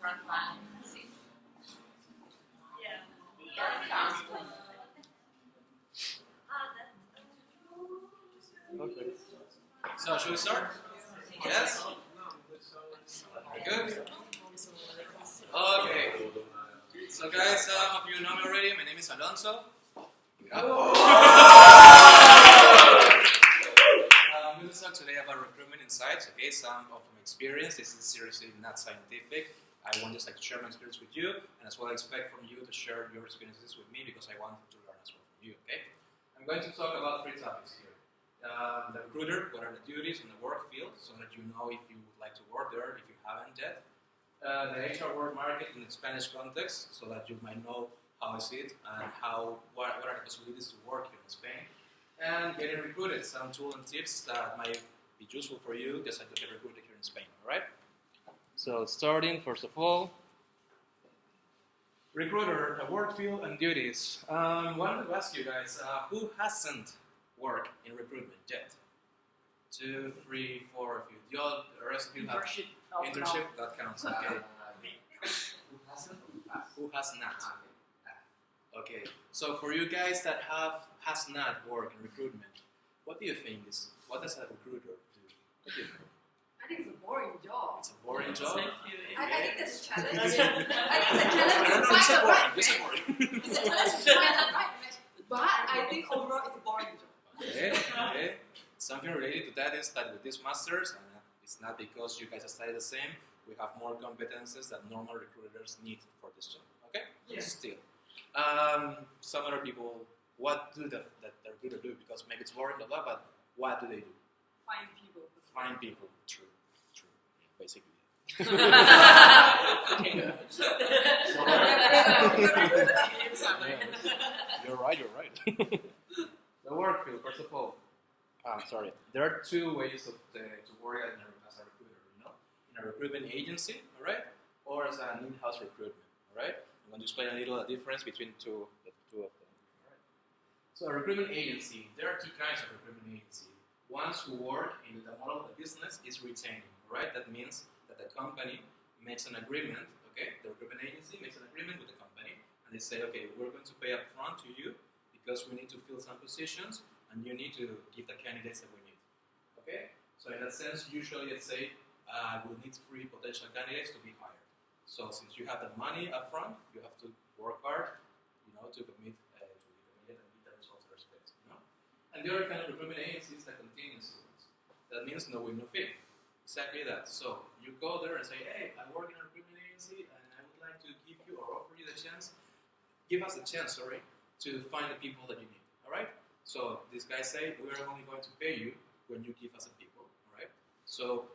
front line. Okay. So should we start? Yes? Good? Okay. So guys, some of you know me already. My name is Alonso. I'm going to talk today about recruitment insights. Okay, some of my experience. This is seriously not scientific. I want just like to share my experience with you, and as well I expect from you to share your experiences with me because I want to learn as well from you. Okay, I'm going to talk about 3 topics here. The recruiter, what are the duties in the work field, so that you know if you would like to work there, if you haven't yet. The HR work market in the Spanish context, so that you might know how is it and what are the possibilities to work here in Spain. And getting recruited, some tools and tips that might be useful for you just like to get recruited here in Spain. All right. So starting first of all, recruiter, the work field and duties. Wanted to ask you guys, who hasn't worked in recruitment yet? 2, 3, 4 of you. The rest of you have internship. That counts. Okay. Who has not? Okay. So for you guys that has not worked in recruitment, what do you think is? What does a recruiter do? What do you think? I think it's a boring job. It's a boring job. I think it's challenging. I think it's a challenge to find the right match. It's a challenge to find the right match. But I think overall it's a boring job. Okay. Something related to that is that with these masters, and it's not because you guys study the same, we have more competences that normal recruiters need for this job. Okay? Yeah. Still. Some other people, what do the recruiter do? Because maybe it's boring, blah, blah, but what do they do? Find people. Find people. True. Basically. You're right. The work field, first of all. There are 2 ways to work as a recruiter, in a recruitment agency, all right, or as an in-house recruitment, all right. I'm going to explain a little the difference between the two of them. All right. So a recruitment agency, there are 2 kinds of recruitment agency. Ones who work in the model of the business is retaining, all right. That means that the company makes an agreement. Okay, the recruitment agency makes an agreement with the company, and they say, okay, we're going to pay up front to you because we need to fill some positions. And you need to give the candidates that we need. Okay? So in that sense, usually let's say we'll need 3 potential candidates to be hired. So since you have the money up front, you have to work hard, to commit to be committed and get the results that are expected. And the other kind of recruitment agency is the contingency ones. That means no win, no fee. Exactly that. So you go there and say, hey, I work in a recruitment agency and I would like to give you or offer you the chance, give us the chance, to find the people that you need. All right? So these guys say, we're only going to pay you when you give us the people, all right? So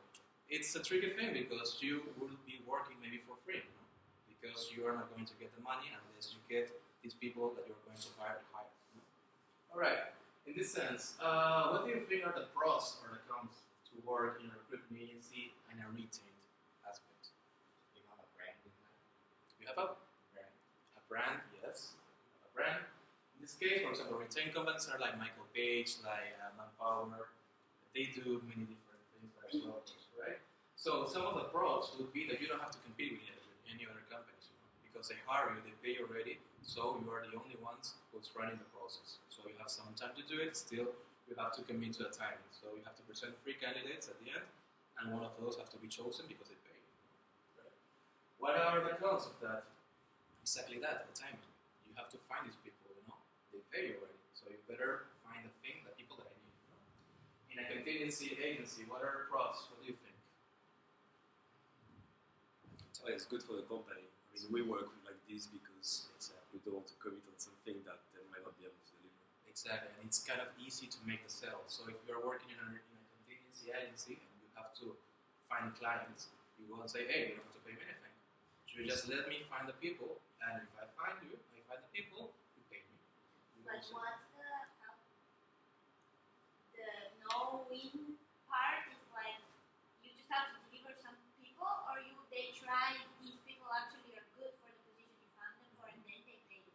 it's a tricky thing because you will be working maybe for free, because you are not going to get the money unless you get these people that you're going to hire. All right, in this sense, what do you think are the pros or the cons to work in a recruitment agency and a retained aspect? You have a brand. You have a brand, yes, a brand. In this case, for example, retained companies are like Michael Page, like Manpower. They do many different things as well, right? So some of the pros would be that you don't have to compete with any other companies, because they hire you, they pay you already, so you are the only ones who's running the process. So you have some time to do it. Still, you have to commit to the timing. So you have to present 3 candidates at the end, and one of those have to be chosen because they pay you. Right? What are the cons of that? Exactly that, the timing. You have to find these people. They pay you already, so you better find the people that I need. In a contingency agency, what are the pros? What do you think? So it's good for the company. I mean, we work like this because we don't want to commit on something that they might not be able to deliver. Exactly, and it's kind of easy to make the sale. So if you're working in a contingency agency and you have to find clients, you won't say, hey, you don't have to pay me anything. You just let me find the people, and if I find the people, you pay me. But what's the no-win part is like you just have to deliver some people, or they try if these people actually are good for the position you found them for, and then they pay you.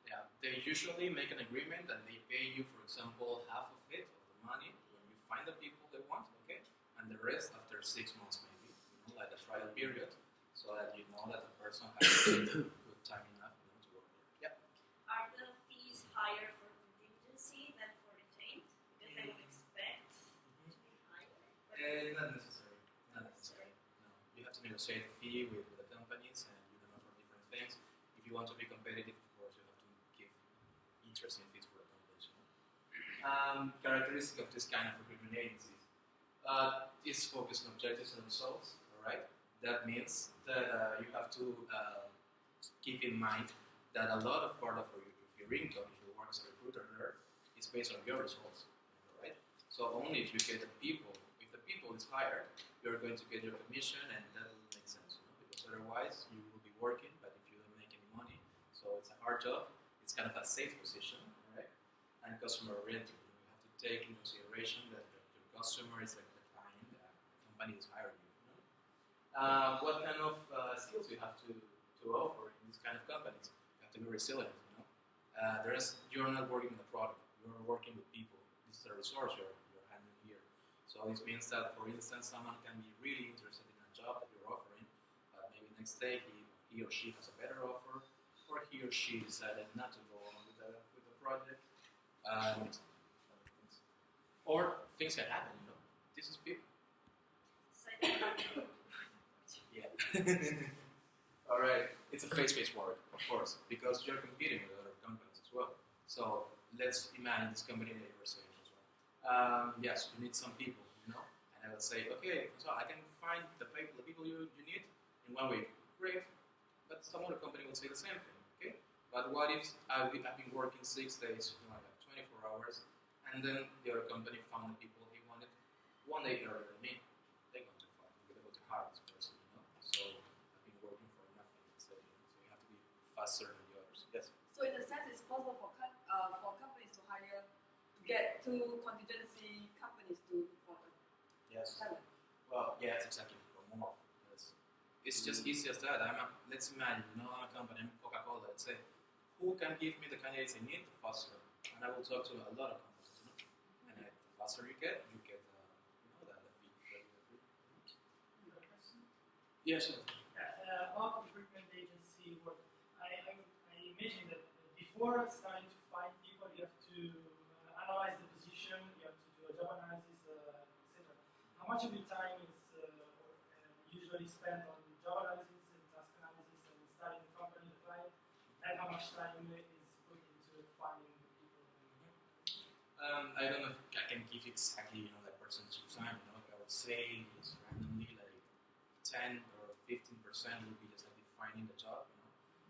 Yeah, they usually make an agreement and they pay you, for example, half of it, of the money, when you find the people they want, okay, and the rest after 6 months maybe, like a trial period. so that you know that the person has good time enough to work there. Yeah. Are the fees higher for contingency than for retained? Because I would expect to be higher. Not necessary. Not necessary. No. You have to negotiate the fee with the companies, and you can offer different things. If you want to be competitive, of course, you have to give interesting fees for the companies. Characteristic of this kind of recruitment agencies is focused on objectives and results. All right. That means that you have to keep in mind that a lot of part of your income, if you work as a recruiter there, is based on your results. All right. So only if you get the people, if the people is hired, you're going to get your commission, and that will make sense. Because otherwise you will be working, but if you don't make any money, so it's a hard job. It's kind of a safe position, right? And customer oriented. You have to take into consideration that your customer is like the client, the company is hiring you. What kind of skills you have to offer in these kind of companies? You have to be resilient. You're not working with a product. You're working with people. This is a resource you're handling here. So this means that, for instance, someone can be really interested in a job that you're offering, but maybe next day he or she has a better offer, or he or she decided not to go on with the project, or things can happen. This is people. Yeah. All right. It's a face-based work, of course, because you're competing with other companies as well. So let's imagine this company that you were saying as well. Yes, you need some people, and I will say, okay, so I can find the people you need in 1 week. Great. But some other company will say the same thing, okay? But what if I've been working 6 days, I have 24 hours, and then the other company found the people he wanted 1 day earlier than me? They're going to find, they're going to hire this person, So I've been working for nothing. So you have to be faster than the others. Yes. So in a sense, it's possible for companies to hire, to get two contingency companies to for the Yes. talent. Well, yes, exactly. For more. Yes. It's just easy as that. Let's imagine, I'm a company, I'm Coca-Cola. Let's say, who can give me the candidates I need faster? And I will talk to a lot of companies. And the faster you get the fee. Yes. About recruitment agency work, I imagine that before starting to find people, you have to analyze the position, you have to do a job analysis, etc. How much of your time is usually spent on job analysis and task analysis and studying the company, the client, and how much time is put into finding the people? I don't know if I can give exactly that percentage of time. I would say it's randomly like 10 or 15% will be just like defining the job,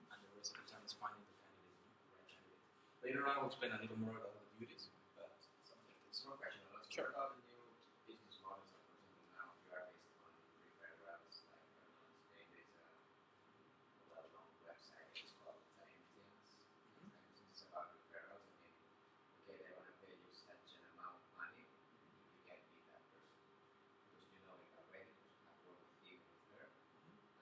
and the rest of the time is finding the candidate, the right candidate. Later on, we'll explain a little more about the duties, but something like this. One question, Alonso. Sure. What about the new business models that we're seeing now? You are based on referrals, like in Spain there's a well-known website, it's called Times. It's about referrals. I mean, okay, they want to pay you such an amount of money if you get with that person. Because you know it already, because you have worked with him or with her.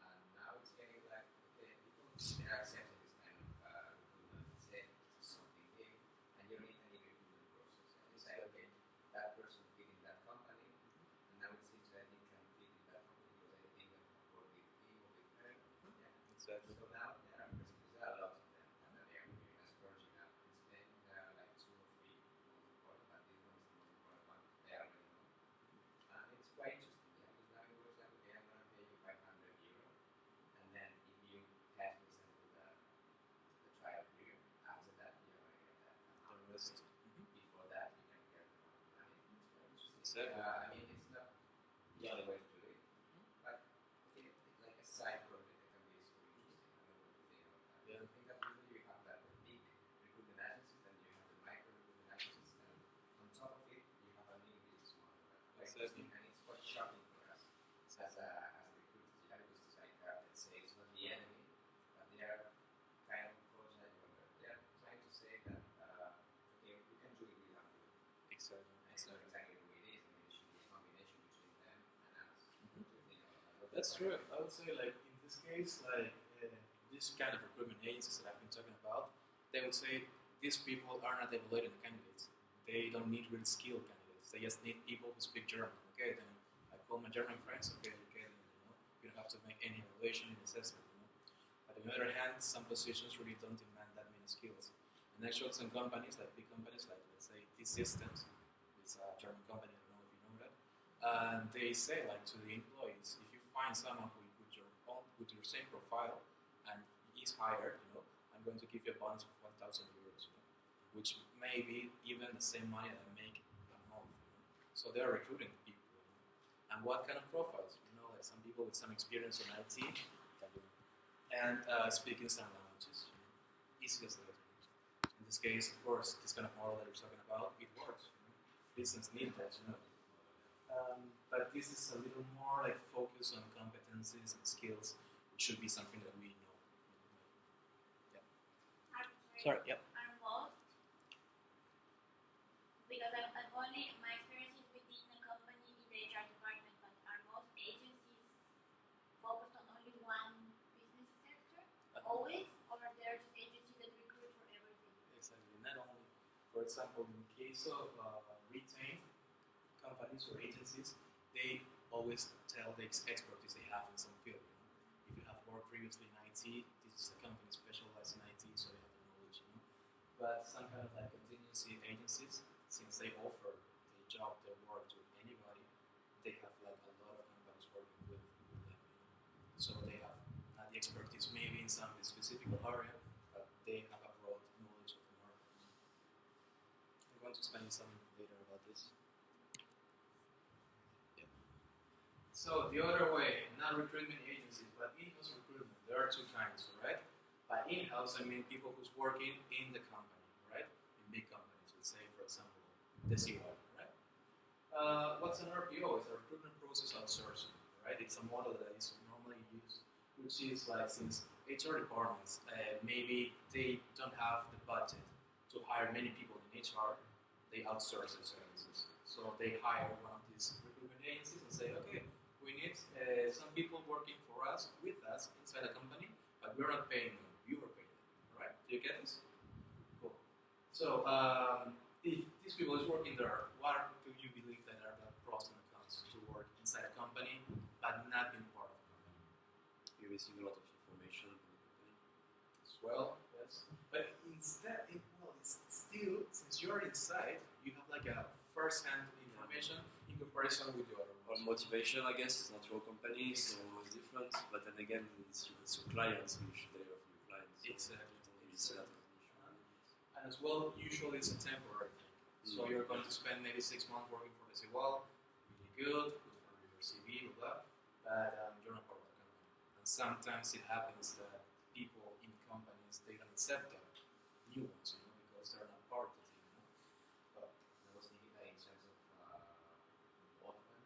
And now it's getting like, okay, people, they're accepting this kind of recruitment. Say, this is something big, and you don't need any recruitment process. And you say, okay, that person fit in that company, and now it seems that he can fit in that company because I think that have worked with him or with her. Yeah. Exactly. So now there are a lot of them, and they are moving as virgin now. In Spain, there are like 2 or 3 most important, but this one is the most important one. They already know. And it's quite interesting, because now it works like, okay, I'm going to pay you €500, and then if you pass, for example, the trial period, after that you're going to get that amount. The rest. Before that, you can get the amount of money. It's very interesting. Exactly. I mean, it's not the only way to do it, but it's like a side project that can be super interesting. I don't know what you think about that. Yeah. I think that usually you have that big recruitment agencies, then you have the micro recruitment agencies, and on top of it, you have a new business model. That's quite Exactly. interesting, and it's quite shocking for us as recruiters. Because it's like, let's say, it's not the enemy, but they are kind of approach that they are trying to say that, okay, we can do it without you. Exactly. And it's not exactly the way it is. I mean, it should be a combination between them and us. What do you think about that? That's true. I would say, like in this case, like this kind of recruitment agencies that I've been talking about, they would say these people are not evaluating the candidates. They don't need really skilled candidates. They just need people who speak German. Okay, then I call my German friends. Okay, You don't have to make any evaluation and assessment. But on the other hand, some positions really don't demand that many skills. And actually, some companies, like big companies, like let's say T-Systems, it's a German company. I don't know if you know that. And they say like to the employees, if you find someone who with your same profile and is hired, I'm going to give you a bonus of 1,000 euros, which may be even the same money that I make a month. So they are recruiting people. And what kind of profiles? Like some people with some experience in IT and speaking some languages. Easy as that. In this case, of course, this kind of model that we're talking about, it works. Business need that, but this is a little more like focus on competencies and skills, which should be something that we know. Sorry, yep. Are most, because I've only, my experience is within the company in the HR department, but are most agencies focused on only one business sector, always, or are there just agencies that recruit for everything? Exactly, not only. For example, in the case of retained companies or agencies, they always tell the expertise they have in some field. If you have worked previously in IT, this is a company specialized in IT, so they have the knowledge. But some kind of like contingency agencies, since they offer the job, their work to anybody, they have like a lot of companies working with them. So they have the expertise maybe in some specific area, but they have a broad knowledge of the market. I'm going to explain some later about this. So the other way, not recruitment agencies, but in-house recruitment, there are two kinds, right? By in-house, I mean people who's working in the company, right? In big companies, let's say, for example, the CEO, right? What's an RPO? It's a recruitment process outsourcing, right? It's a model that is normally used, which is like since HR departments, maybe they don't have the budget to hire many people in HR, they outsource their services. So they hire one of these recruitment agencies and say, okay, we need some people working for us, with us, inside a company, but we're not paying them, you are paying them, alright? Do you get this? Cool. So, if these people is working there, what do you believe that are the pros and cons to work inside a company, but not being part of a company? You're missing a lot of information from the company. As well, yes. But instead, it's still, since you're inside, you have like a first-hand information in comparison with the other ones. Well, motivation, I guess, is not your company, so it's different. But then again, it's your clients, you should deliver from your clients. Exactly. So and as well, usually it's a temporary thing. So you're going to spend maybe 6 months working for the well, really good for your CV, blah, blah, but you're not part of the company. And sometimes it happens that people in companies, they don't accept them, new ones, because they're not part of the team. I was thinking that in terms of open,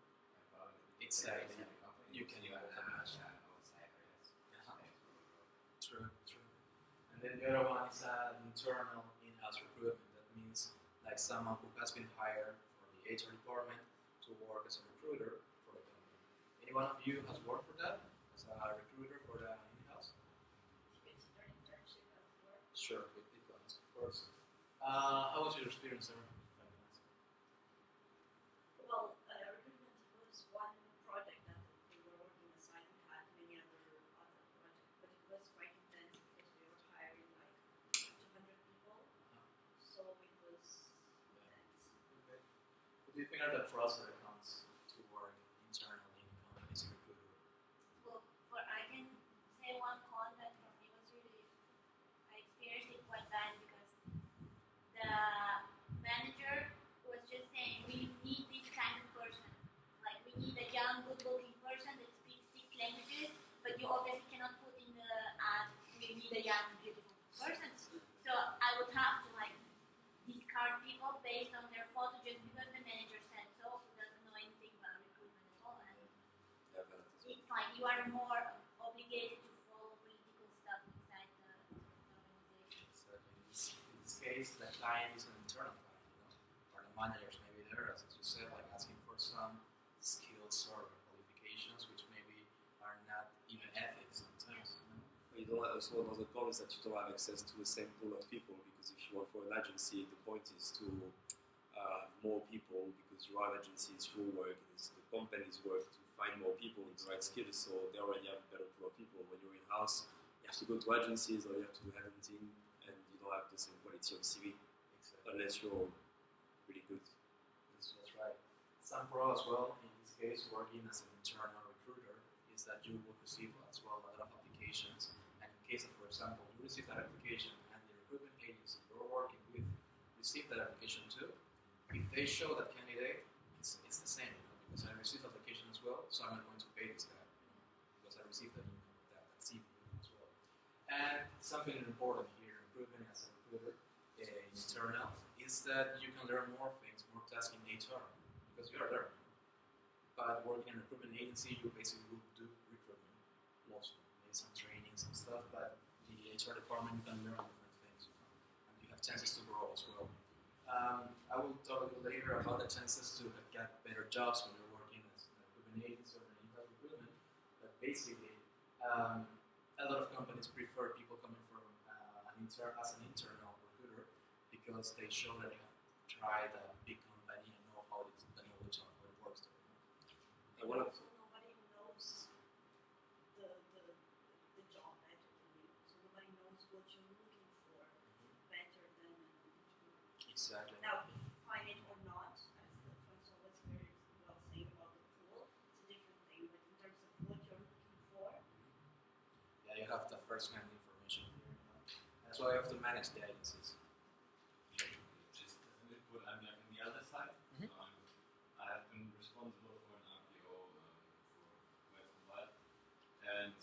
Exactly. You can outside areas. True. And then the other one is an internal in-house recruitment. That means like someone who has been hired for the HR department to work as a recruiter for the company. Any one of you has worked for that as a recruiter for the in-house? Consider internship as work. Sure, it counts, of course. How was your experience there? Well, recruitment was one project that we were working aside. We had many other projects, but it was quite intense because we were hiring like 200 people. So it was intense. Okay. What do you think are the pros or the cons to work internally in companies as a recruiter? Well, I can say one con that for me was really, I experienced it quite bad because the manager was just saying, we need this kind of person. Like, we need a young, good-looking person that speaks 6 languages, but you obviously cannot put in the ad, we need a young, beautiful person. So I would have to, like, discard people based on their photo just because the manager said so, who doesn't know anything about recruitment at all. And it's like you are more obligated to follow political stuff inside the organization. Exactly. In this case, the client is an internal client, or the managers maybe there, as you said, like asking for some skills or qualifications which maybe are not even ethics sometimes. You don't have, also another con is that you don't have access to the same pool of people, because if you work for an agency, the point is to have more people, because your agency is your work, it's the company's work to find more people with the right skills, so they already have a better pool of people. When you're in-house, you have to go to agencies or you have to do headhunting, and you don't have the same quality of CV unless you're really good. That's right. Some pro as well, in this case, working as an internal recruiter, is that you will receive as well a lot of applications. And in case of, for example, you receive that application and the recruitment agency you're working with receive that application too, if they show that candidate, it's the same, because I received the application as well, so I'm not going to pay this guy, because I received that CV as well. And something important here in recruitment as a recruiter, internal, is that you can learn more things, more tasks in HR, because you are there. But working in a recruitment agency, you basically will do recruitment, mostly, maybe some trainings and stuff, but the HR department, you can learn different things, and you have chances to grow as well. I will talk a little later about the chances to get better jobs when you're working as a recruitment agency or an in-house recruitment, but basically, a lot of companies prefer people coming from as an internal recruiter, because they show that they have tried a big company and know how it works there. And also nobody knows the job better than you, so nobody knows what you're looking for better than an entrepreneur. Exactly. Now, if you find it or not, as Francois was very well saying about the pool, it's a different thing, but in terms of what you're looking for, yeah, you have the first-hand information here. That's why you have to manage the agencies. Just as an input, I'm like on the other side. Mhm. So I have been responsible for an RPO for quite some while, and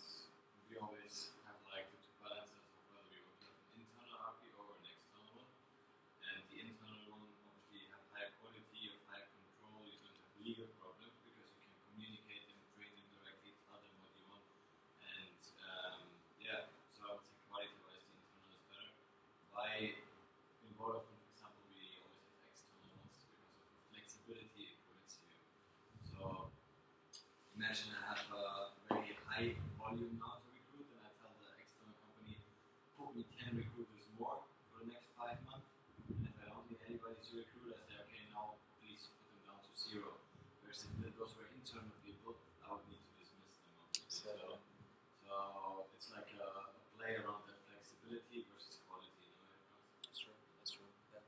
we always have like the two balances of whether we want to have an internal RPO or an external one. And the internal one obviously have higher quality, of higher control. You don't have legal problems because you can communicate them, train them directly, tell them what you want, and yeah. So I would say quality-wise, the internal is better. Why in Vodafone, for example, we always have external ones because of the flexibility it permits you. So imagine I have a very high volume now to recruit, and I tell the external company, put me 10 recruiters more for the next 5 months. And if I don't need anybody to recruit, I say, okay, now please put them down to 0. Whereas if those were internal people, I would need to dismiss them. Obviously. So it's like a play around that flexibility versus quality. That's true. That's true. Yeah.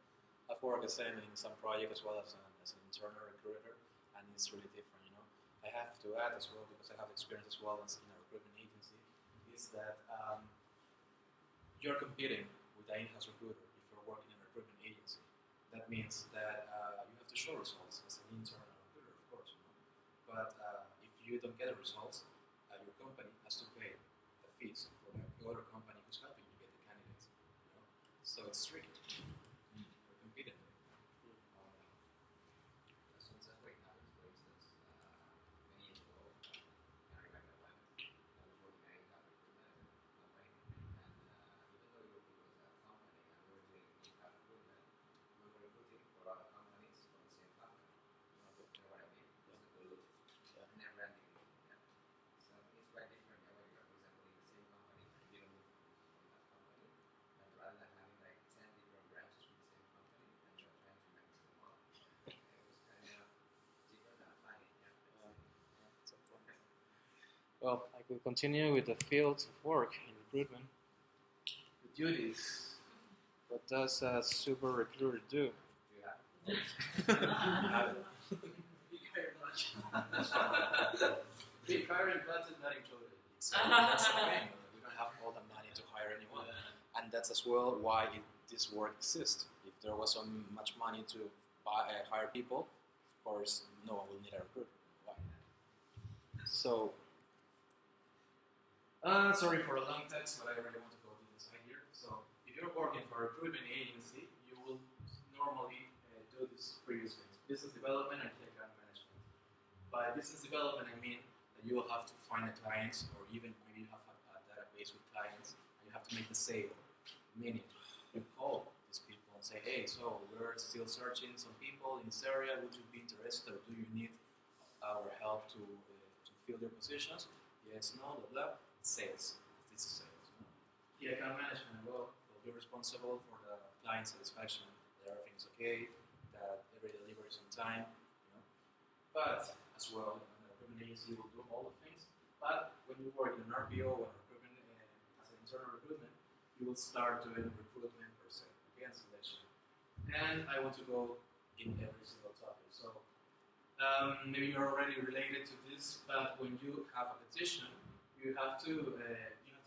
I've worked the same in some project as well as an internal recruiter, and it's really different. I have to add as well, because I have experience as well as in a recruitment agency, is that you're competing with an in-house recruiter if you're working in a recruitment agency. That means that you have to show results as an internal recruiter, of course. But if you don't get the results, your company has to pay the fees for the other company who's helping you get the candidates. So it's tricky. You're competing. Sometimes what happens, for instance, many years ago, I remember when I was working at a recruitment company, and even though it was a company and we were doing in-house recruitment, we were recruiting for other companies from the same company. You know what I mean? It's a collusion. Yeah. Never ending. Yeah. So it's quite different when you are, for example, in the same company and you don't move from that company, and rather than having like 10 different branches with the same company and you're trying to mix them up, it was kind of different and funny. Yeah. That's a point. Well, I could continue with the fields of work in recruitment. The duties. What does a super recruiter do? You have Thank you very much. Big hiring budget not included. That's the thing. We don't have all the money to hire anyone, and that's as well why this work exists. If there was so much money to hire people, of course, no one will need a recruiter. Why? So, sorry for a long text, but I really want to go to inside here. So, if you're working for a recruitment agency, you will normally do these previous things: business development and key account management. By business development, I mean that you will have to find the clients, or even maybe you have a database with clients, and you have to make the sale. Meaning, you call these people and say, hey, so we're still searching some people in this area. Would you be interested, or do you need our help to fill their positions? Yes, no, blah, blah. Sales. This is sales. Key account management, well, you're responsible for the client satisfaction, that everything's okay, that every delivery is on time. But as well, in the recruitment agency will do all the things. But when you work in an RPO or recruitment, as an internal recruitment, you will start doing recruitment per se, okay, and selection. And I want to go in every single topic. So maybe you're already related to this, but when you have a petition, you have to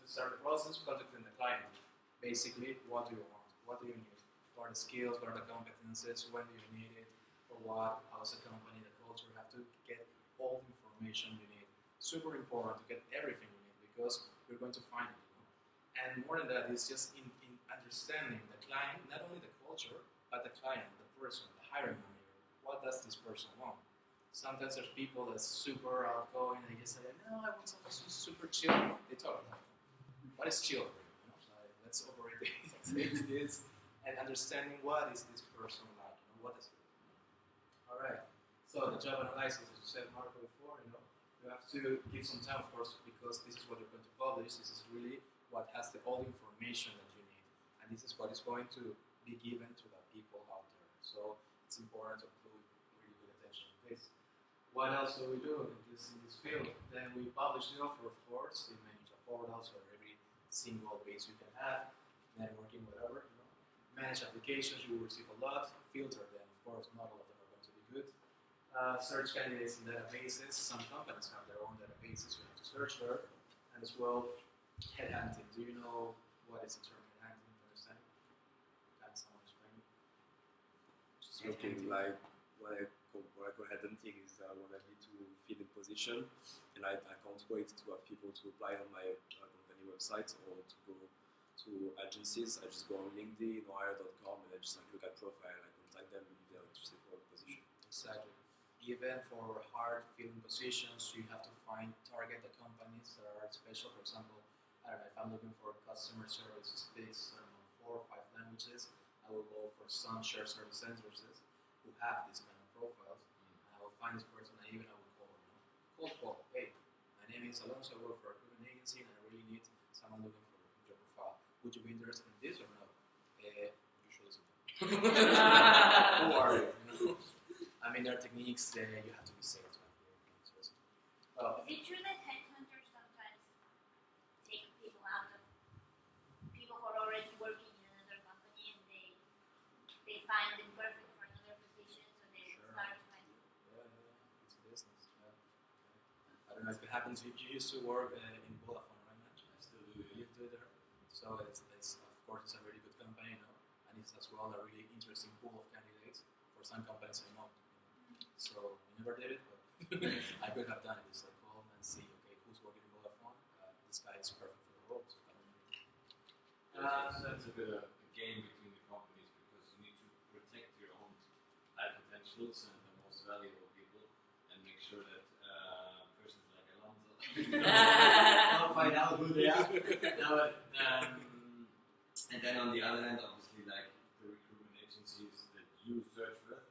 start the process contacting the client. Basically, what do you want? What do you need? What are the skills? What are the competences? When do you need it? For what? How's the company? The culture? You have to get all the information you need. Super important to get everything you need because you're going to find it. And more than that, it's just in understanding the client, not only the culture, but the client, the person, the hiring manager. What does this person want? Sometimes there's people that's super outgoing and they just say, no, I want someone who's super chill. They talk about what is chill for you? Like, let's operate this and understanding what is this person like, what is it. All right. So the job analysis, as you said, Marco, before, you have to give some time, of course, because this is what you're going to publish. This is really what has all the information that you need, and this is what is going to be given to the people out there. So it's important to put really good attention to this. What else do we do in this field? Then we publish the offer, of course, in many job portals or every single base you can have, networking, whatever. Manage applications, you will receive a lot. Filter them, of course, not all of them are going to be good. Search candidates in databases. Some companies have their own databases, you have to search there. And as well, headhunting. Do you know what is the term headhunting? Understand? Can someone explain? Just looking like what I call headhunting is when I need to fill a position and I can't wait to have people to apply on my company website or to go to agencies. I just go on LinkedIn or hire.com and I just look at profile, I contact them if they're interested for a position. Exactly. Even for hard filling positions, you have to target the companies that are special. For example, I don't know, if I'm looking for customer service who speaks 4 or 5 languages, I will go for some shared service centers who have these kind of profiles. And I will find this person and even I will call them. Cold call. Hey, my name is Alonso, I work for a recruitment agency and I really need someone looking for your profile. Would you be interested in this or no? Usually so. Who are you? I mean, there are techniques that you have to be safe. Is it true that headhunters sometimes take people out of people who are already working in another company and they find them perfect for another position, so they start finding? Yeah, it's a business. Yeah. I don't know if it happens. You used to work in Vodafone, right, man? I still do. You do there. So it's of course it's a very good company, and it's as well a really interesting pool of candidates for some companies I know. So I never did it, but I could have done it. Just call and see, okay, who's working in Vodafone? This guy is perfect for the role. So that's a bit of a game between the companies because you need to protect your own high potentials and the most valuable people and make sure that persons like Alonso don't find out who they are. And then on the other hand, obviously, like the recruitment agencies that you search with,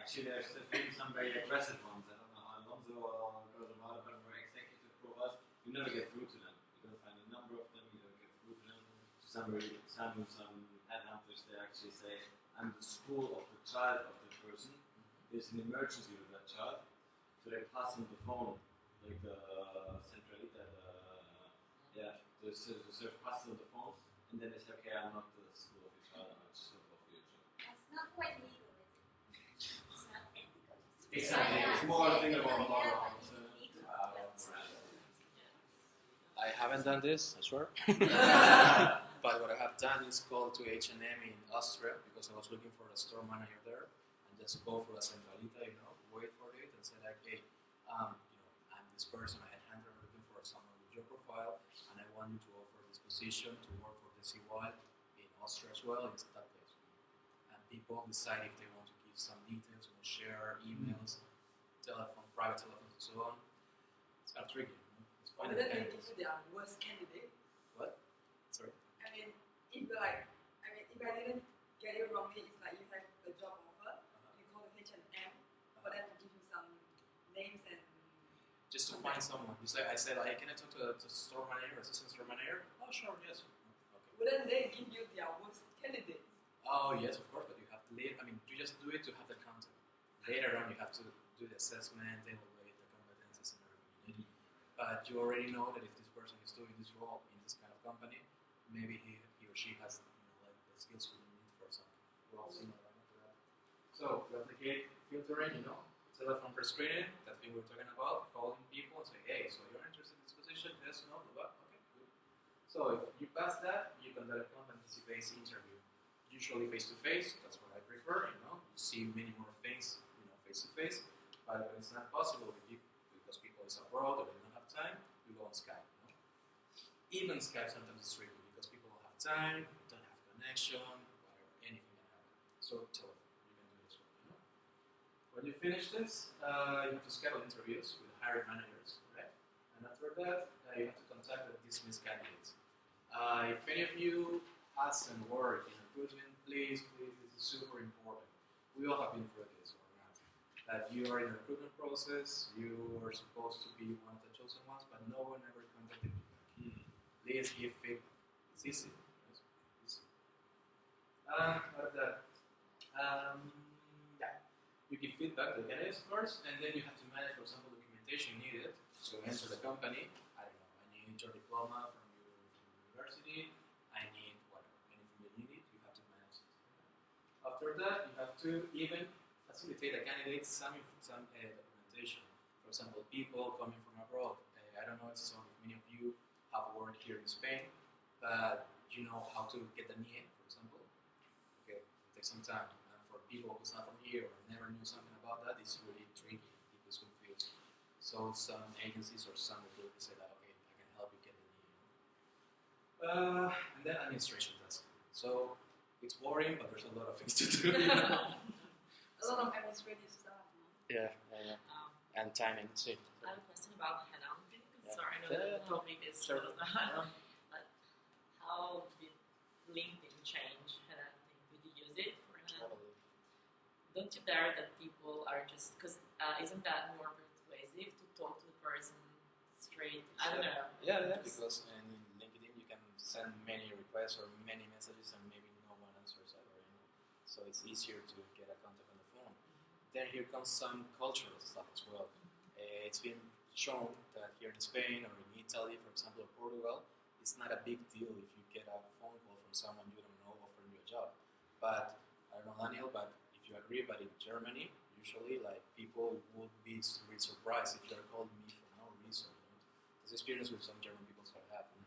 actually, there's maybe some very aggressive ones. I don't know how Alonso goes about it, but for executive profiles, you never get through to them. You don't find a number of them, you don't get through to them. Some headhunters, they actually say, I'm the school of the child of the person. There's an emergency with that child. So they pass on the phone, like the centralita, the search passes on the phone, and then they say, okay, I'm not the school of your child, I'm just the school of your child. That's not quite legal. Exactly, it's more a thing about moral. I haven't done this, I swear. But what I have done is call to H&M in Austria because I was looking for a store manager there, and just go for a centralita, wait for it, and say like, hey, I'm this person, a headhunter, I'm looking for someone with your profile, and I want you to offer this position to work for the CY in Austria as well. It's that place. And people decide if they want to give some details, share emails, telephone, private telephones, and so on. It's kind of tricky. It's But then they give you their worst candidate. What? Sorry. I mean, if I didn't get it wrongly, it's like you have a job offer, you call the H&M, for them to give you some names and. Just to find someone. I said, hey, can I talk to store manager, assistant store manager? Oh, sure, yes. Okay. Wouldn't they give you their worst candidate? Oh, yes, of course, but you have to leave. I mean, you just do it to have the contact. later on, you have to do the assessment, evaluate the competencies and everything you need. But you already know that if this person is doing this role in this kind of company, maybe he or she has like the skills we need for some roles similar to that. So replicate filtering, telephone pre-screening, that thing we were talking about, calling people and say, hey, so you're interested in this position? Yes, no, blah, blah. Okay, good. So if you pass that, you conduct a competency-based interview. Usually face-to-face, that's what I prefer, You see many more things, face-to-face. But when it's not possible because people is abroad or they don't have time, you go on Skype, Even Skype sometimes is tricky because people don't have time, don't have connection, whatever, anything can happen. So telephone, you can do this one, When you finish this, you have to schedule interviews with hiring managers, right? And after that, you have to contact the dismissed candidates. If any of you hasn't worked in recruitment, please, this is super important. We all have been through this or not. That you are in the recruitment process, you are supposed to be one of the chosen ones, but no one ever contacted you back. Please give feedback. It's easy. It's easy. What is that? Yeah. You give feedback to the candidates first, and then you have to manage, for example, documentation needed to enter the company. I don't know, I need your diploma from your university, I need whatever, anything you need, you have to manage it. After that, you have to even facilitate a candidate some documentation. For example, people coming from abroad. I don't know if many of you have worked here in Spain, but you know how to get the NIE, for example. Okay, it takes some time. And for people who's not from here or never knew something about that, it's really tricky. People's confused. So some agencies or some recruiters say that, okay, I can help you get the NIE. And then administration task. So it's boring, but there's a lot of things to do. A lot of administrative stuff. Yeah. And timing too. I have a question about headhunting. Yeah. Sorry, I know the topic is Sure. but how did LinkedIn change headhunting? Did you use it for headhunting? Don't you dare that people are just because isn't that more persuasive to talk to the person straight? I don't know. Yeah, because in LinkedIn you can send many requests or many messages and maybe no one answers ever. So it's easier to get a contact on the phone. Then here comes some cultural stuff as well. It's been shown that here in Spain or in Italy, for example, or Portugal, it's not a big deal if you get a phone call from someone you don't know offering you a job. But I don't know, Daniel, but if you agree, but in Germany, usually like people would be really surprised if you're calling me for no reason. This experience with some German people have happened.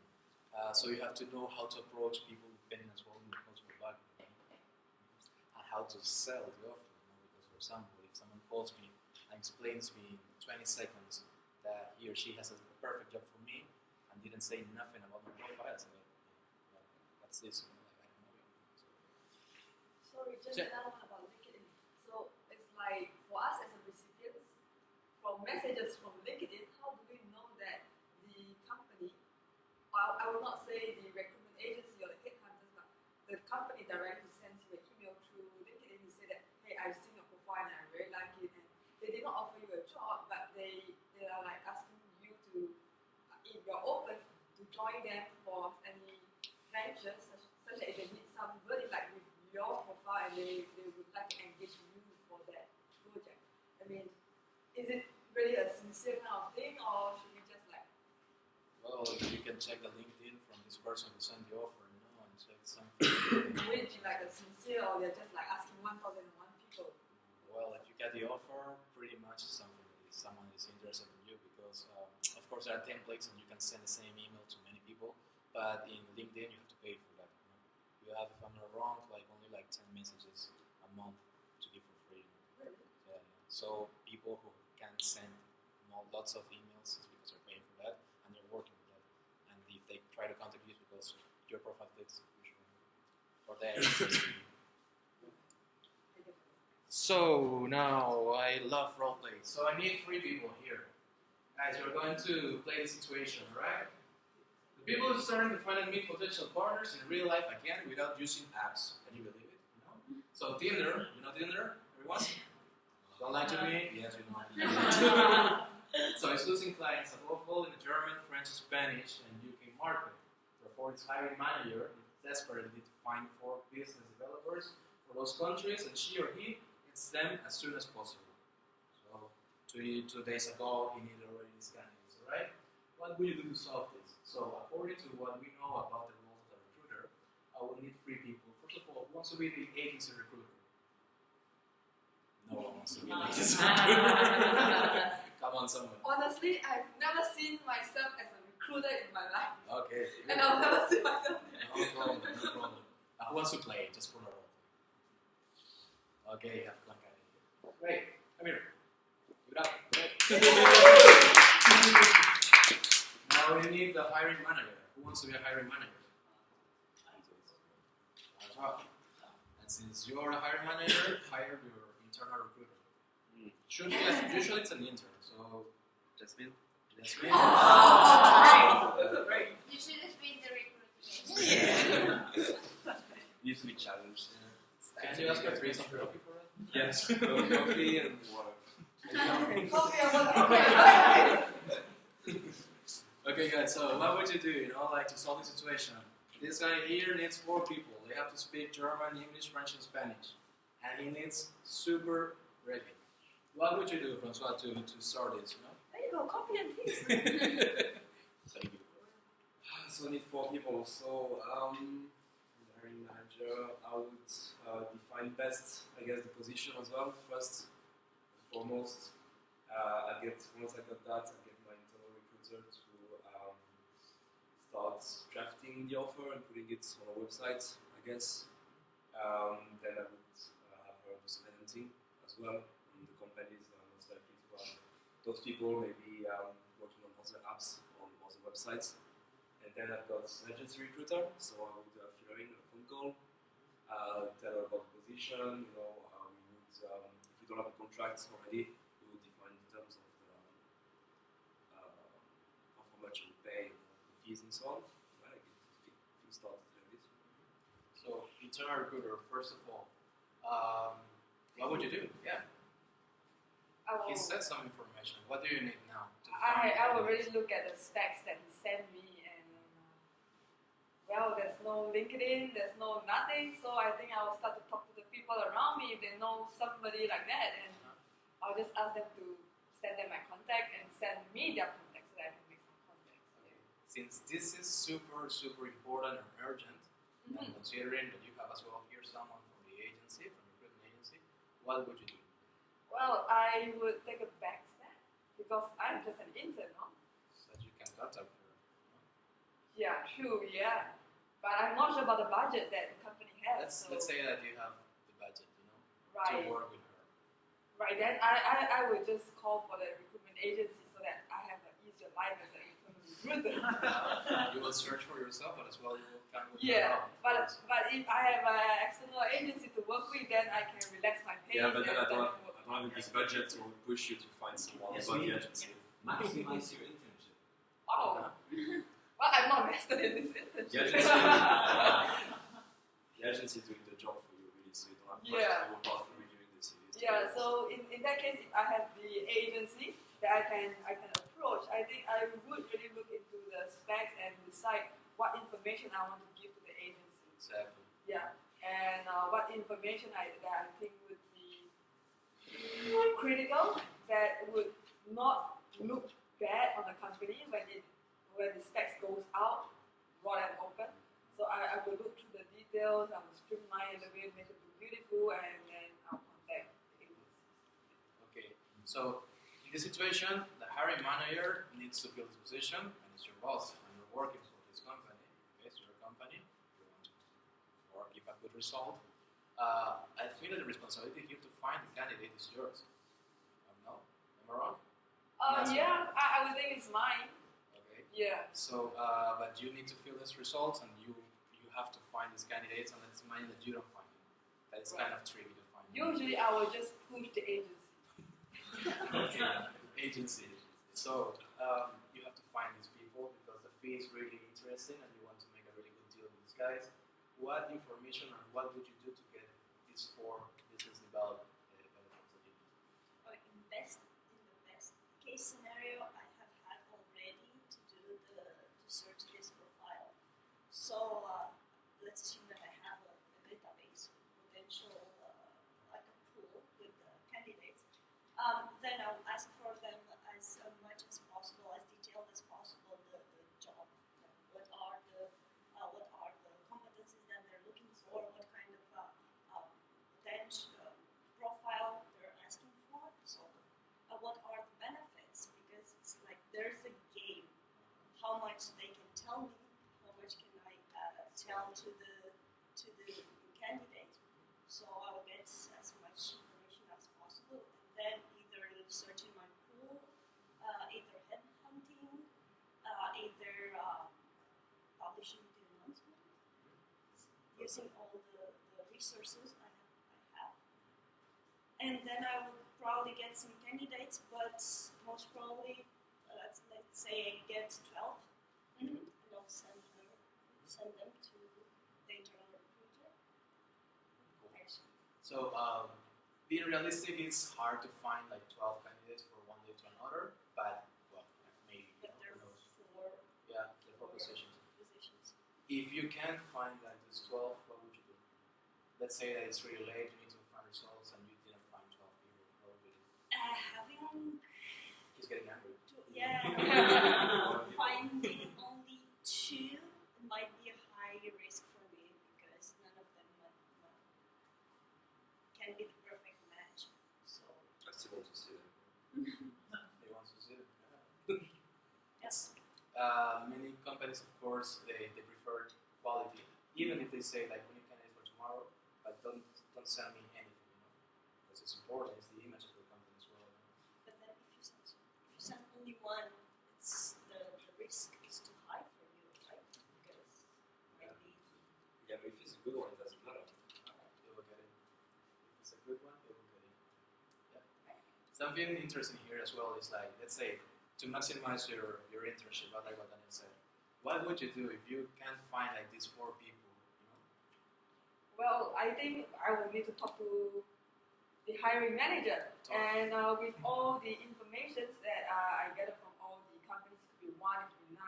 So you have to know how to approach people depending as well on the cultural background and how to sell the offer. Because for example, if someone calls me and explains me in 20 seconds that he or she has a perfect job for me and didn't say nothing about my profile, I say, what's this? I don't know. Sorry, just Sure. another one about LinkedIn. So it's like for us as a recipients, from messages from LinkedIn, how do we know that the company, I will not say the recruitment agency or the headhunters, but the company directly sends you an email through LinkedIn to say that, hey, I've seen your profile and I really like it, and they did not offer you a job, but they are like asking you to, if you're open to join them for any ventures, such that they need somebody like with your profile and they would like to engage you for that project. I mean, is it really a sincere kind of thing, or should we just like Well, if you can check the LinkedIn from this person who sent the offer, and check something. would it be like a sincere, or they're just like asking 1,001 people? Well, if you get the offer, pretty much someone is interested in you because, of course, there are templates and you can send the same email to many people. But in LinkedIn, you have to pay for that. You have, if I'm not wrong, only 10 messages a month to give for free. Really? Yeah. So people who can send lots of emails is because they're paying for that and they're working with that. And if they try to contact you, it's because your profile fits usually, or they're interested in you. So now I love roleplay. So I need 3 people here. Guys, we're going to play the situation, right? The people who started to find and meet potential partners in real life again without using apps. Can you believe it? So Tinder, you know Tinder, everyone? Don't lie to me. Yes, you know. So it's losing clients above all in the German, French, Spanish, and UK market. Therefore, its hiring manager is desperately to find 4 business developers for those countries, and she or he gets them as soon as possible. 2 days ago, he needed already these candidates, alright? What will you do to solve this? So, according to what we know about the roles of the recruiter, I will need 3 people. First of all, who wants to be the agency recruiter? No one wants to be the agency recruiter. Come on, someone. Honestly, I've never seen myself as a recruiter in my life. Okay. And I'll never see myself there. No problem, no problem. Who wants to play? Just for the role. Okay, you have one candidate here. Great, come here. Give it up. Now we need the hiring manager. Who wants to be a hiring manager? And since you're a hiring manager, hire your internal recruiter. Usually it's an intern, so Jasmine? Jasmine. Great. You should have been the recruiter. Need to be challenged. Can you ask her to drink some coffee for us? Yes, coffee and water. Coffee and water. Okay guys, so what would you do, like to solve the situation? This guy here needs 4 people. They have to speak German, English, French, and Spanish. And he needs super ready. What would you do, Francois, to start this, There you go, coffee and tea. Thank you. So I need 4 people. So, the hiring manager, I would define best, I guess, the position as well. First and foremost, once I got that, I get my internal recruiter to start drafting the offer and putting it on a website, I guess. Then I would have her do some editing as well on the companies, most likely to have those people maybe working on other apps on other websites. And then I've got an agency recruiter, so I would fill her in a phone call, tell her about the position, we would, if we don't have a contract already, we would define the terms of how much we pay, the fees and so on. Right? If you start doing this. So, internal recruiter, first of all, what would you do? Yeah. He said some information. What do you need now? I will really look at the specs that he sent me, and there's no LinkedIn, there's no nothing, so I think I will start to talk to the people around me if they know somebody like that, and I'll just ask them to send them my contact and send me their contact so that I can make some contacts. Okay. Since this is super, super important and urgent, and considering that you have as well here someone from the agency, from the recruitment agency, what would you do? Well, I would take a back step because I'm just an intern, no? So that you can contact her. Yeah, true, yeah. But I'm not sure about the budget that the company has. Let's say that you have the budget, right. to work with her. Right, then I would just call for the recruitment agency so that I have an easier life as an internal recruiter. You will search for yourself, but as well you will come with Yeah, but if I have an external agency to work with, then I can relax my pace. Yeah, but then I don't and have this budget to push you to find someone about the agency. Maximize your internship. Oh, well, I'm not vested in this internship. The agency is doing the job for you, really, so you don't have Yeah. to work out for reviewing the CVs. Yeah, so in that case, if I have the agency that I can approach, I think I would really look into the specs and decide what information I want to give to the agency. Exactly. Yeah, and what information that I think would be critical, that would not look bad on the company when the specs goes out raw and open. So I will look through the details, I will streamline it a bit, make it look beautiful, and then I'll contact the agency. Okay, so in this situation, the hiring manager needs to fill this position, and it's your boss, and you're working for this company. Okay, so your company, you want to work, give a good result. I think that the responsibility here to find the candidate is yours. No? Am I wrong? Yeah, I would think it's mine. Okay. Yeah. So, but you need to fill this result, and you have to find these candidates, and it's mine that you don't find them. That's kind of tricky to find. Usually, I will just push the agency. Okay. Agency. So you have to find these people because the fee is really interesting, and you want to make a really good deal with these guys. What information or what would you do to get these 4 business development benefits that you need? In the best case scenario, I have had already to search this profile. So let's assume that I have a database with potential, like a pool with candidates. Then I will ask for there's a game. How much they can tell me, how much can I tell to the candidate. So I'll get as much information as possible, and then either searching my pool, either headhunting, either publishing the announcement, using all the resources I have. And then I will probably get some candidates, but most probably, let's say I get 12, and I'll send them to the internal recruiter. Actually. So, being realistic, it's hard to find like 12 candidates for one day to another, but well, maybe. But there who are knows? 4 Yeah, the four positions. positions. If you can't find like these 12, what would you do? Let's say that it's really late, you need to find results, and you didn't find 12 people. What would you do? Having He's getting angry. finding only 2 might be a high risk for me because none of them can be the perfect match. So I still want to see them. He wants to see it. yes, Many companies, of course, they prefer quality, even if they say like we need candidates for tomorrow, but don't send me anything, because it's important. It's the image of the company as well. but then if you send only 1, it's the risk is too high for you, right? Because maybe Yeah, but if it's a good one, it doesn't matter. You will get it. If it's a good one, you will get it. Yeah. Something interesting here as well is like, let's say, to maximize your internship, like what Daniel said. What would you do if you can't find like these 4 people? Well, I think I will need to talk to the hiring manager, and with all the information that I get from all the companies, it could be 1, it could be 9,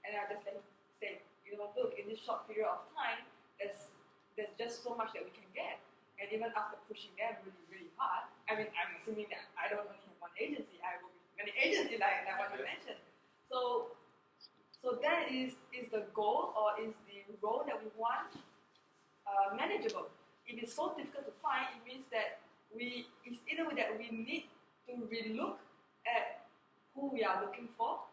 and I just like say, look, in this short period of time, there's just so much that we can get, and even after pushing them really, really hard, I mean, I'm assuming that I don't only have one agency, I work with many agencies, like what you mentioned. So that is the goal, or is the role that we want manageable. If it's so difficult to find, it means that it's either that we need to relook at who we are looking for,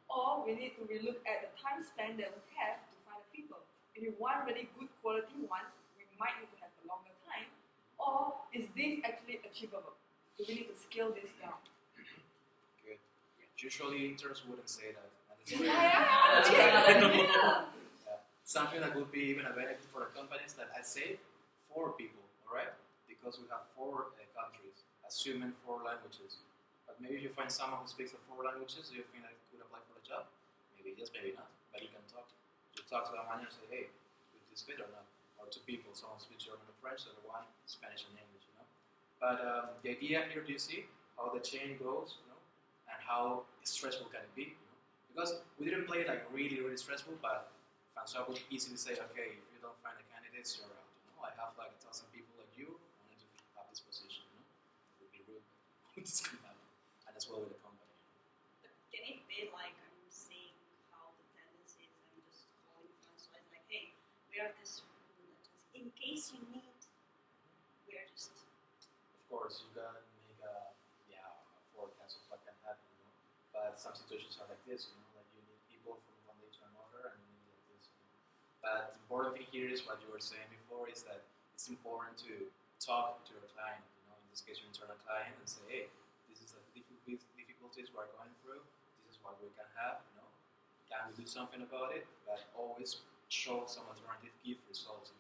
or we need to relook at the time span that we have to find the people. If we want really good quality ones, we might need to have a longer time, or is this actually achievable? Do we need to scale this down? Good. Usually interns wouldn't say that. And it's Yeah. Something that would be even a benefit for the companies that I say 4 people, alright? Because we have 4 countries, assuming 4 languages. But maybe if you find someone who speaks the 4 languages, do you think that could apply for the job? Maybe yes, maybe not. But you can talk. You talk to the manager and say, hey, would this fit or not? Or 2 people, someone speaks German and French, the other one Spanish and English, But the idea here, do you see how the chain goes, and how stressful can it be? Because we didn't play it like really, really stressful, but Francois would easily say, okay, if you don't find the candidates, you're out. I have like 1,000 people like you, I wanted to have this position. It would be rude. This can happen. And as well with the company. But can it be like I'm seeing how the tendency is? I'm just calling Francois like, hey, we are this recruitment agency. In case you need, we are just. Of course, you can make a forecast of what can happen. But some situations are like this. Like you need people from one day to another, and you need like this. But the important thing here is what you were saying before is that it's important to talk to your client. In this case, your internal client, and say, hey, this is the difficulties we're going through. This is what we can have. Can we do something about it? But always show some alternative, give results.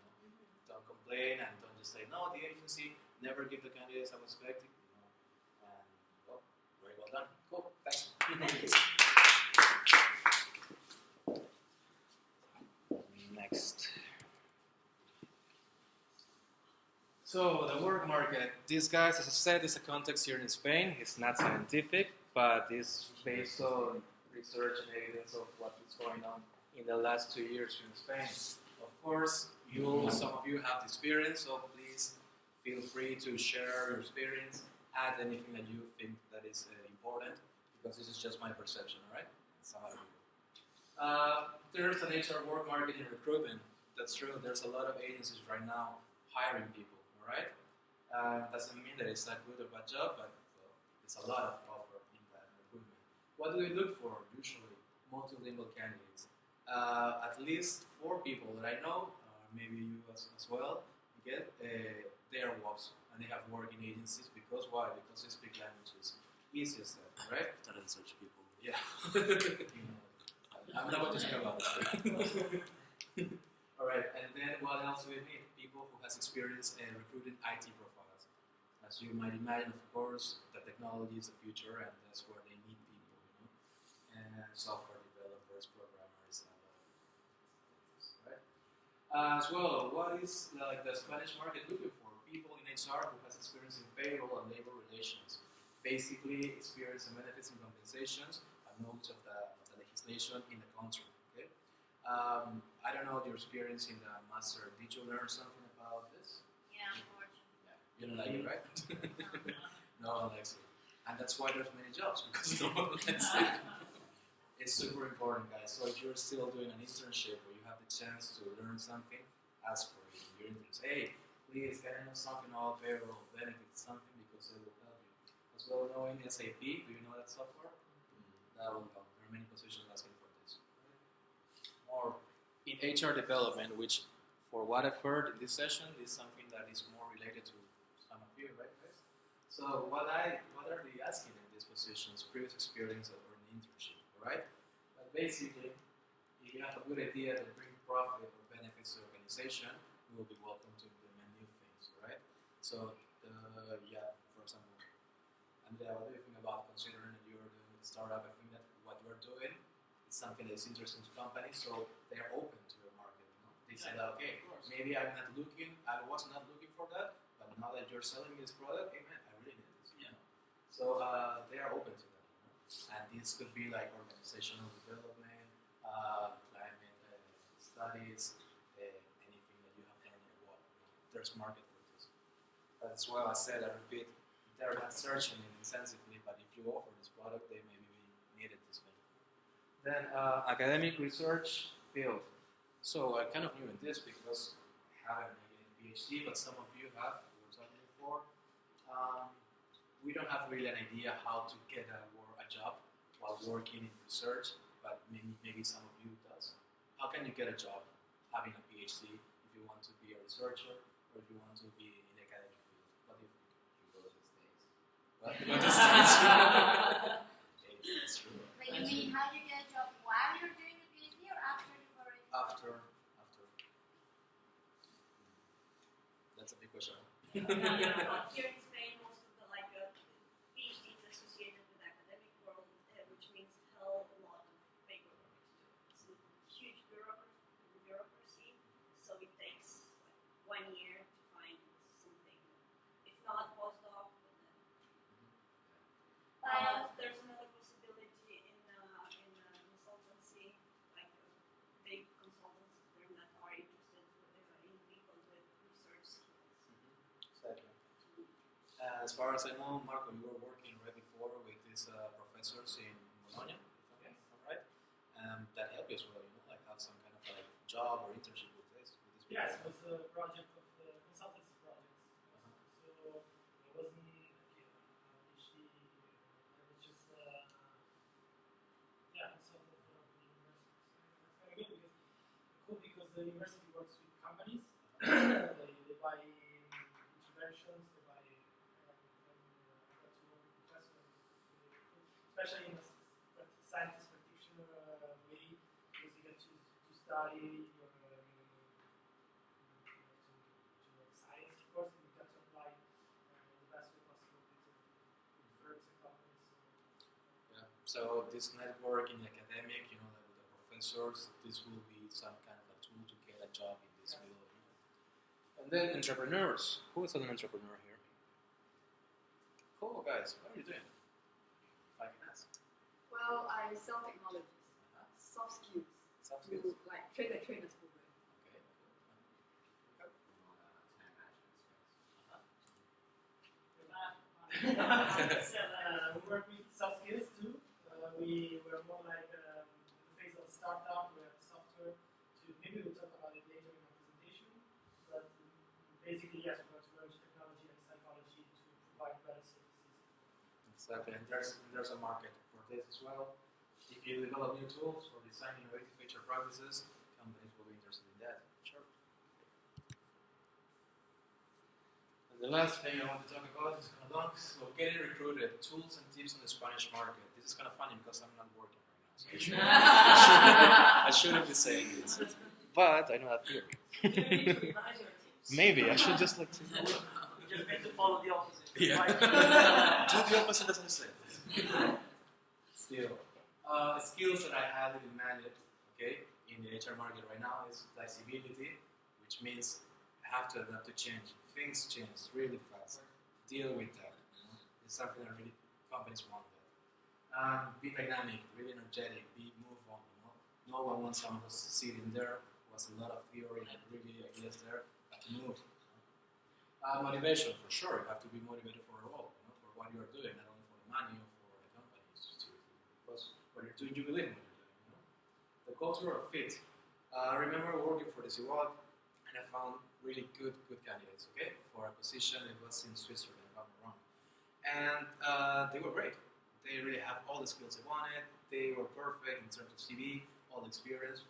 Don't complain and don't just say no. The agency never give the candidates I was expecting. And well, very well done. Cool. Thanks. Next. So the work market. These guys, as I said, is a context here in Spain. It's not scientific, but it's based on research and evidence of what is going on in the last 2 years in Spain. Of course, some of you have the experience, so please feel free to share your experience, add anything that you think that is important, because this is just my perception, all right? There's an HR work market in recruitment. That's true. There's a lot of agencies right now hiring people, all right? Doesn't mean that it's a good or bad job, but there's a lot of offer in that recruitment. What do we look for usually? Multilingual candidates. At least 4 people that I know, maybe you as well, get they are WOPs and they have work in agencies because why? Because they speak languages. Easiest step, right? Talent search people. Yeah. I'm not going to talk about that. All right, and then what else do we need? People who has experience in recruiting IT profiles. As you might imagine, of course, the technology is the future, and that's where they need people, and software developers, programmers, and right? As well, what is like the Spanish market looking for? People in HR who has experience in payroll and labor relations, basically experience in benefits and compensations, and knowledge of the legislation in the country. Okay. I don't know your experience in the master. Did you learn something about this? Yeah, unfortunately. Yeah. You don't like it, right? No one likes it, and that's why there's many jobs because no one likes it. It's super important, guys. So if you're still doing an internship or you have the chance to learn something, ask for it. Your interns, hey, please, can I know something about payroll, benefits, something because it will help you. As well, knowing SAP, do you know that software? That will help. There are many positions asking for this. More in HR development, which, for what I've heard in this session, is something that is more related to some of you, right, guys? So what are they asking in these positions? Previous experience or an internship, right? But basically, if you have a good idea that bring profit or benefits to the organization, you will be welcome to implement new things, right? So, for example, Andrea, what do you think about considering that you're doing a startup? I think that what you're doing is something that is interesting to companies, so they are open to your market. They say that, okay, maybe I was not looking for that, but now that you're selling this product, hey man, I really need this. So they are open to that. And this could be like organizational development, climate studies, anything that you have learned in WOPP. There's market for this. But as well, I said, I repeat, they're not searching it intensively, but if you offer this product, they maybe needed this one. Then academic research field. So I kind of new in this because I haven't made a PhD, but some of you have. We were talking before. We don't have really an idea how to get a job while working in research, but maybe some of you does. How can you get a job having a PhD if you want to be a researcher or if you want to be in the academic field? What do you think? You go to the States. Well, you go to the States. That's true. But you mean how do you get a job while you're doing the PhD or after you've already? After. That's a big question. Yeah, here in Spain, most of the PhD is associated with academic world, which means hell a lot of paperwork to do. It's a huge bureaucracy, so it takes 1 year to find something. If not postdoc, there's another possibility in consultancy, like big consultants firm that are interested in people with research skills. Exactly. As far as I know, Marco, you were working right before with these professors in Bologna, okay, all right? That helped you as well, like have some kind of like job or internship with this. Yes, it was a project of the consultancy projects. So it wasn't a PhD. It was just consultant for the university. So that's very good because the university works with companies. they buy interventions. They buy that's one professor, especially in a scientist practitioner way, because you get to study your science, of course, and you get to apply the best way possible with firms and companies. Yeah. So this network in academic, like with the professors, this will be some kind of a tool to get a job in this field. And then entrepreneurs. Who is an entrepreneur here? Cool, guys. What are you doing? If I can ask. Well, I sell technologies, soft skills, Soft to skills. like trainers program. Okay. Time management skills. We work with soft skills too. We were more like in the phase of startup. We have software to maybe we'll talk about it later in our presentation. But basically, yes, we want to merge technology and psychology to provide better services. Exactly, and there's a market for nowadays as well. If you develop new tools or design innovative HR practices, companies will be interested in that. Sure. And the last thing I want to talk about is kind of long. So getting recruited, tools and tips on the Spanish market. This is kind of funny because I'm not working right now. So I shouldn't be saying this. But I know that theory. You need to revise your tips. Maybe I should just like to. You just need to follow the opposite. Yeah. Right? Do the opposite as I said. Still, skills that I have demanded, okay, in the HR market right now is flexibility, which means I have to adapt to change. Things change really fast. Deal with that. You know? It's something that really companies want that. Be dynamic, really energetic, move on. You know, no one wants someone who's sitting there. Was a lot of theory and really ideas there, but move. Motivation, for sure. You have to be motivated for a role, you know, for what you are doing, not only for the money or for the company. Because what you're doing, you believe in what you're doing. You know? The cultural fit. I remember working for the WOPP, and I found really good candidates. Okay, for a position it was in Switzerland, if I'm not wrong, and they were great. They really have all the skills they wanted. They were perfect in terms of CV, all the experience.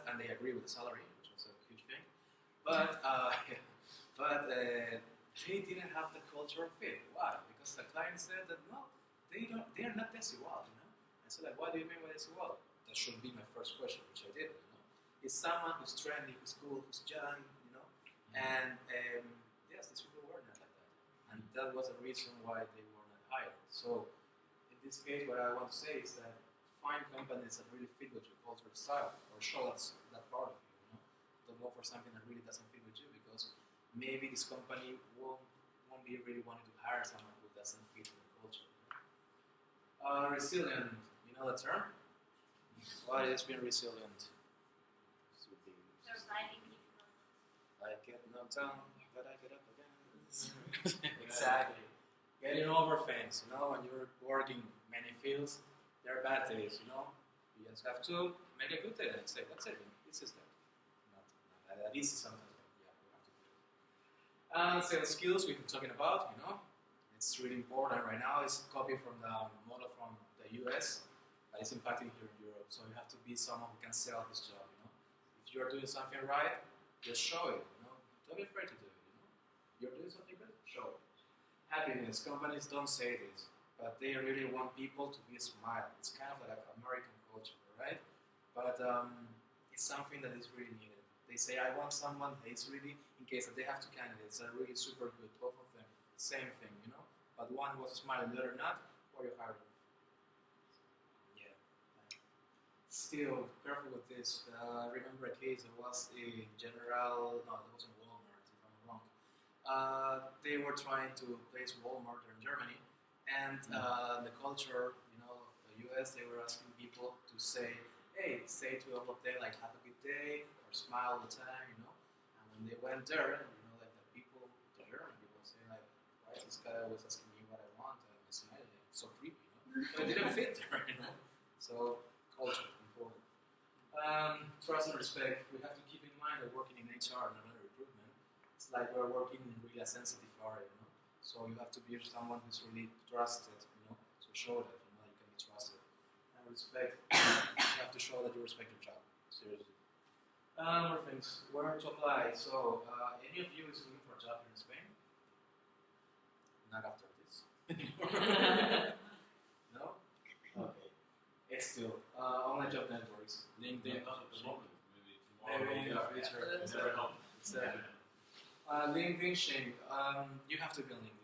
And they agree with the salary, which was a huge thing. But they didn't have the cultural fit. Why? Because the client said that no, they are not desigual, you know. I said, like, what do you mean by desigual? That should be my first question, which I did. You know, is someone who's trendy, who's cool, who's young, you know. And yes, these people were not like that, and that was the reason why they were not hired. So in this case, what I want to say is that find companies that really fit with your cultural style, or show that part of you. You know, don't go for something that really doesn't fit with you, because maybe this company won't be really wanting to hire someone who doesn't fit with the culture. Resilient, you know the term? What is being resilient? Surviving difficult. I get knocked down, but I get up again. Exactly. Getting over things. You know, when you're working many fields, there are bad days, you know. You just have to make a good day and say, that's it, this is that. Not that easy sometimes, but yeah, you have to do it. And sales skills we've been talking about, you know. It's really important right now. It's copied from the model from the US, but it's impacting here in Europe. So you have to be someone who can sell this job, you know. If you're doing something right, just show it, you know. Don't be afraid to do it, you know. You're doing something good, show it. Happiness, companies don't say this, but they really want people to be smile. It's kind of like American culture, right? But it's something that is really needed. They say, I want someone that is really, in case that they have two candidates that are really super good, both of them, same thing, you know? But one was smiling, the other not, or you hire them. Yeah. Still, careful with this. I remember a case that was in General, no, that was in Walmart, if I'm not wrong. They were trying to place Walmart in Germany, and the culture, you know, the US, they were asking people to say, hey, say to all of them, like, have a good day, or smile all the time, you know. And when they went there, you know, like the people, the German people, saying, like, why is this guy always asking me what I want, and I'm smiling, so creepy, you know. But it didn't fit there, you know. So, culture, important. Trust and respect. We have to keep in mind that working in HR and not recruitment, it's like we're working in really a sensitive area, you know. So you have to be someone who's really trusted, you know. So show that, you know, you can be trusted. And respect. You have to show that you respect your job. Seriously. More things. Where to apply? So, any of you is looking for a job here in Spain? Not after this. No? Okay. It's still online job networks, LinkedIn. Not at the moment. Maybe tomorrow. Maybe in the future. Exactly. LinkedIn, Shane. You have to be on LinkedIn,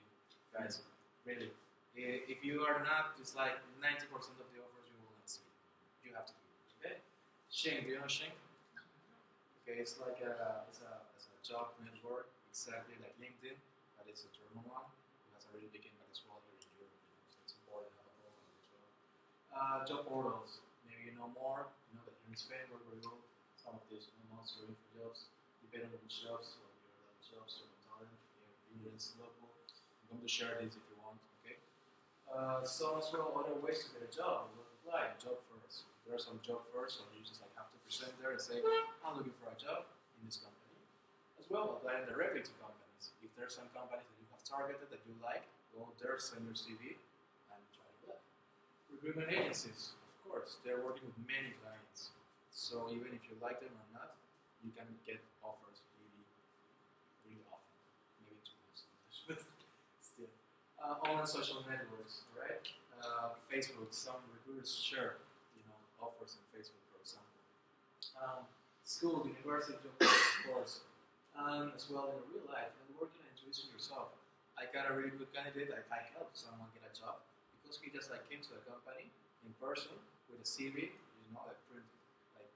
guys. Really. If you are not, it's like 90% of the offers you will not see. You have to be. Okay. Shane, do you know Shane? Okay, it's like it's a job network, exactly like LinkedIn, but it's a German one. It has a really big impact as well here in Europe. So it's important to have a profile as well. Job portals. Maybe you know more. You know that here in Spain, where we go, some of these most are for jobs, depending on which jobs, or your jobs or talent, your local. I'm going to share this if you want. Okay. So as well, other ways to get a job. You apply job first. There are some job first, so you just like have to present there and say, I'm looking for a job in this company. As well, applying directly to companies. If there are some companies that you have targeted that you like, go there, send your CV, and try to apply. Recruitment agencies, of course, they're working with many clients. So even if you like them or not, you can get offers really, really often. Maybe too much sometimes, but still. Online social networks, right? Facebook, some recruiters share, offers on Facebook, for example. School, university, of course. As well in real life, networking and introducing yourself. I got a really good candidate. I helped someone get a job because he just came to the company in person with a CV, like printed. Like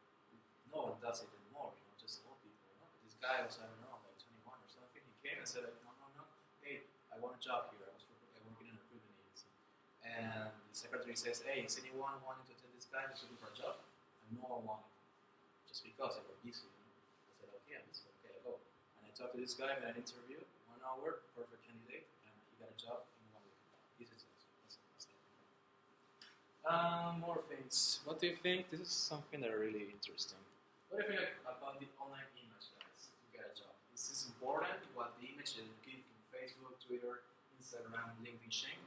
no one does it anymore, just old people. But this guy was, I don't know, like 21 or something. He came and said, like, no, hey, I want a job here. I'm working in a recruitment agency. And the secretary says, hey, is anyone wanting to attend this guy who's looking for a job? And no one wanted. Just because they were busy. I said, okay, I'm busy. Okay, I go. And I talked to this guy, made an interview, 1 hour, perfect candidate, and he got a job in 1 week. This is it. More things. What do you think? This is something that are really interesting. What do you think about the online image, guys, to get a job? Is this important? What the image that you give from Facebook, Twitter, Instagram, LinkedIn, Shane?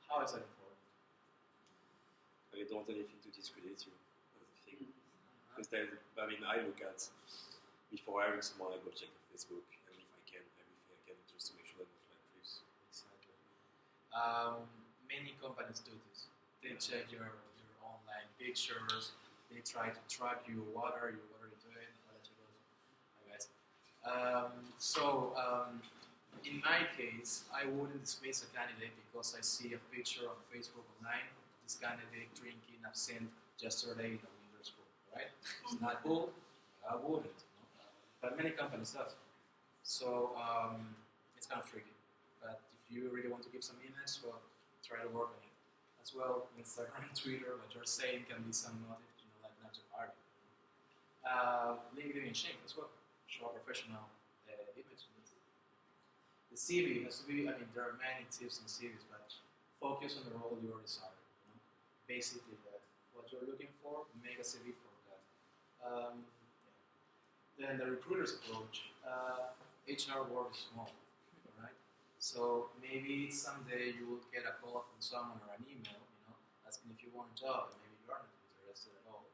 How is that important? I don't want anything to discredit you. That's the thing. Because I look at, before hiring someone, I go check the Facebook, and if I can, everything I can, just to make sure that my client lives. Exactly. Many companies do this. They check your online pictures. They try to track you. What are you doing? I'll let you go. Hi guys. In my case, I wouldn't dismiss a candidate because I see a picture on Facebook online. This candidate drinking absinthe yesterday in a winter school, right? It's not cool. I wouldn't. But many companies does. So it's kind of tricky. But if you really want to give some image, well, try to work on it. As well, Instagram, Twitter, what you're saying can be some motive, like not too hard. LinkedIn and Shink as well. Show a professional image. The CV has to be, there are many tips in CVs, but focus on the role you are desiring. Basically, what you're looking for, make a CV for that. Then the recruiter's approach. HR world is small, right? So maybe someday you will get a call from someone or an email, asking if you want a job, and maybe you are not interested at all.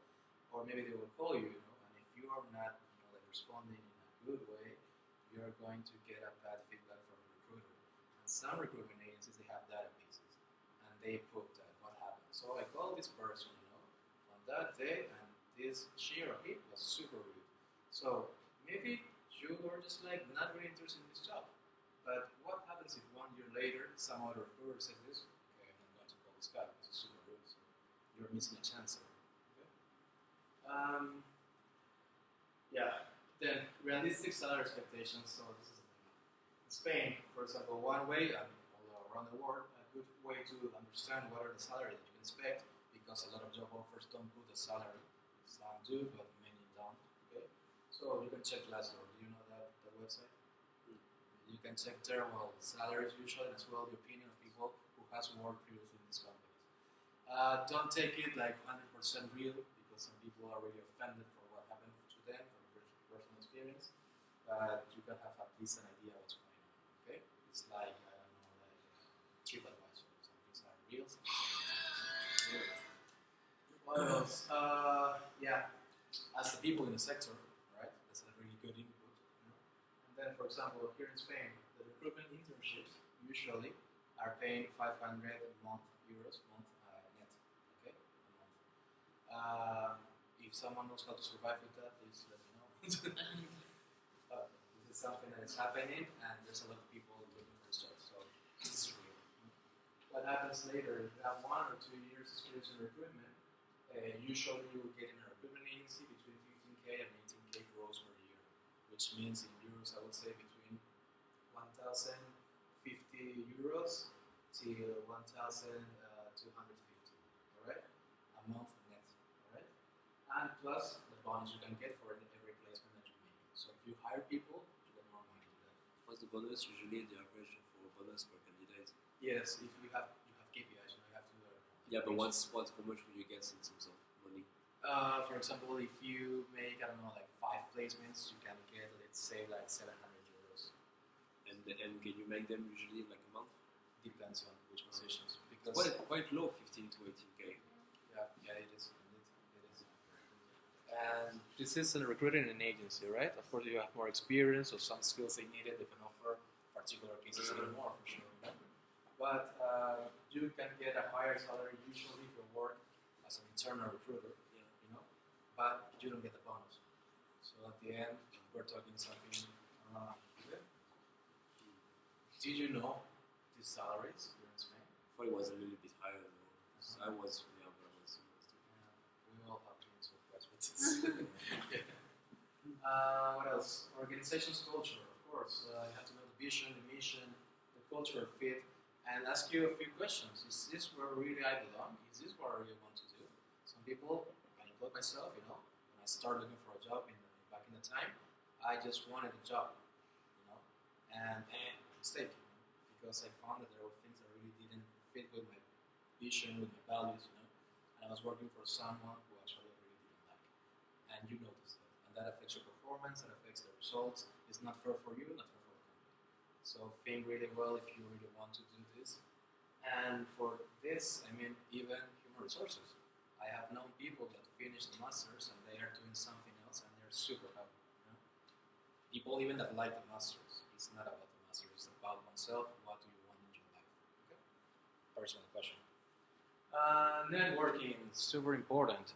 Or maybe they will call you, and if you are not, responding in a good way, you are going to get a bad feedback from the recruiter. And some recruitment agencies, they have databases, and they put what happened. So I called this person, on that day, and she or he was super rude. So maybe you were just not really interested in this job. But what happens if 1 year later some other recruiter says this? Okay, I'm not going to call this guy because he's super rude. So you're missing a chance there. Okay? Then realistic salary expectations. So this is the thing. In Spain, for example, one way, all around the world, a good way to understand what are the salary that you can expect, because a lot of job offers don't put a salary. Some do, but many don't. Okay, so you can check Glassdoor. Do you know that website? You can check there, the salaries usually, and as well the opinion of people who has worked previously in these companies. Don't take it 100% real, because some people are really offended for what happened to them from personal experience. But you can have at least an idea what's going on. Okay, it's I don't know, TripAdvisor. Some things are real. Some things are real. What else? As the people in the sector, right? That's a really good input. And then, for example, here in Spain, the recruitment internships usually are paying 500 euros a month net. Okay, a month. If someone knows how to survive with that, please let me know. This is something that is happening, and there's a lot of people looking for this job. So this is real. What happens later? If you have 1 or 2 years experience in recruitment, usually you will get in a recruitment agency between 15k and 18k gross per year, which means in euros I would say between 1,050 euros till 1,250. All right, a month net. All right, and plus the bonus you can get for every placement that you make. So if you hire people, you get more money to that. What's the bonus? Usually the average for bonus per candidate. Yes, if you have KPIs, you have to. Yeah, but how much will you get in terms of money? For example, if you make 5 placements, you can get, let's say, 700 euros. And can you make them usually in a month? Depends on which positions. Because quite low, 15 to 18k. Yeah, it is. It is. And this is a recruiting an agency, right? Of course, you have more experience or some skills they needed. They can offer particular cases even more for sure. You know? But you can get a higher salary usually if you work as an internal recruiter. You know, but you don't get the bonus. So at the end, we're talking something. Good. Did you know these salaries here in Spain? I thought it was a little bit higher though. I was, yeah, but I was. We all have been surprised with this. What else? Organization's culture, of course. You have to know the vision, the mission, the culture fit, and ask you a few questions. Is this where really I belong? Is this what I really want to do? Some people, I include myself, you know, when I started looking for a job back in the time, I just wanted a job, you know, and mistake, you know, because I found that there were things that really didn't fit with my vision, with my values, you know, and I was working for someone who actually I really didn't like, and you notice that, and that affects your performance, that affects the results. It's not fair for you, not fair for the company. So think really well if you really want to do this. And for this, I mean, even human resources. I have known people that finished the masters and they are doing something else and they're super happy. You know? People even that like the masters. It's not about the masters. It's about oneself. What do you want in your life? Okay. Personal question. Networking, super important.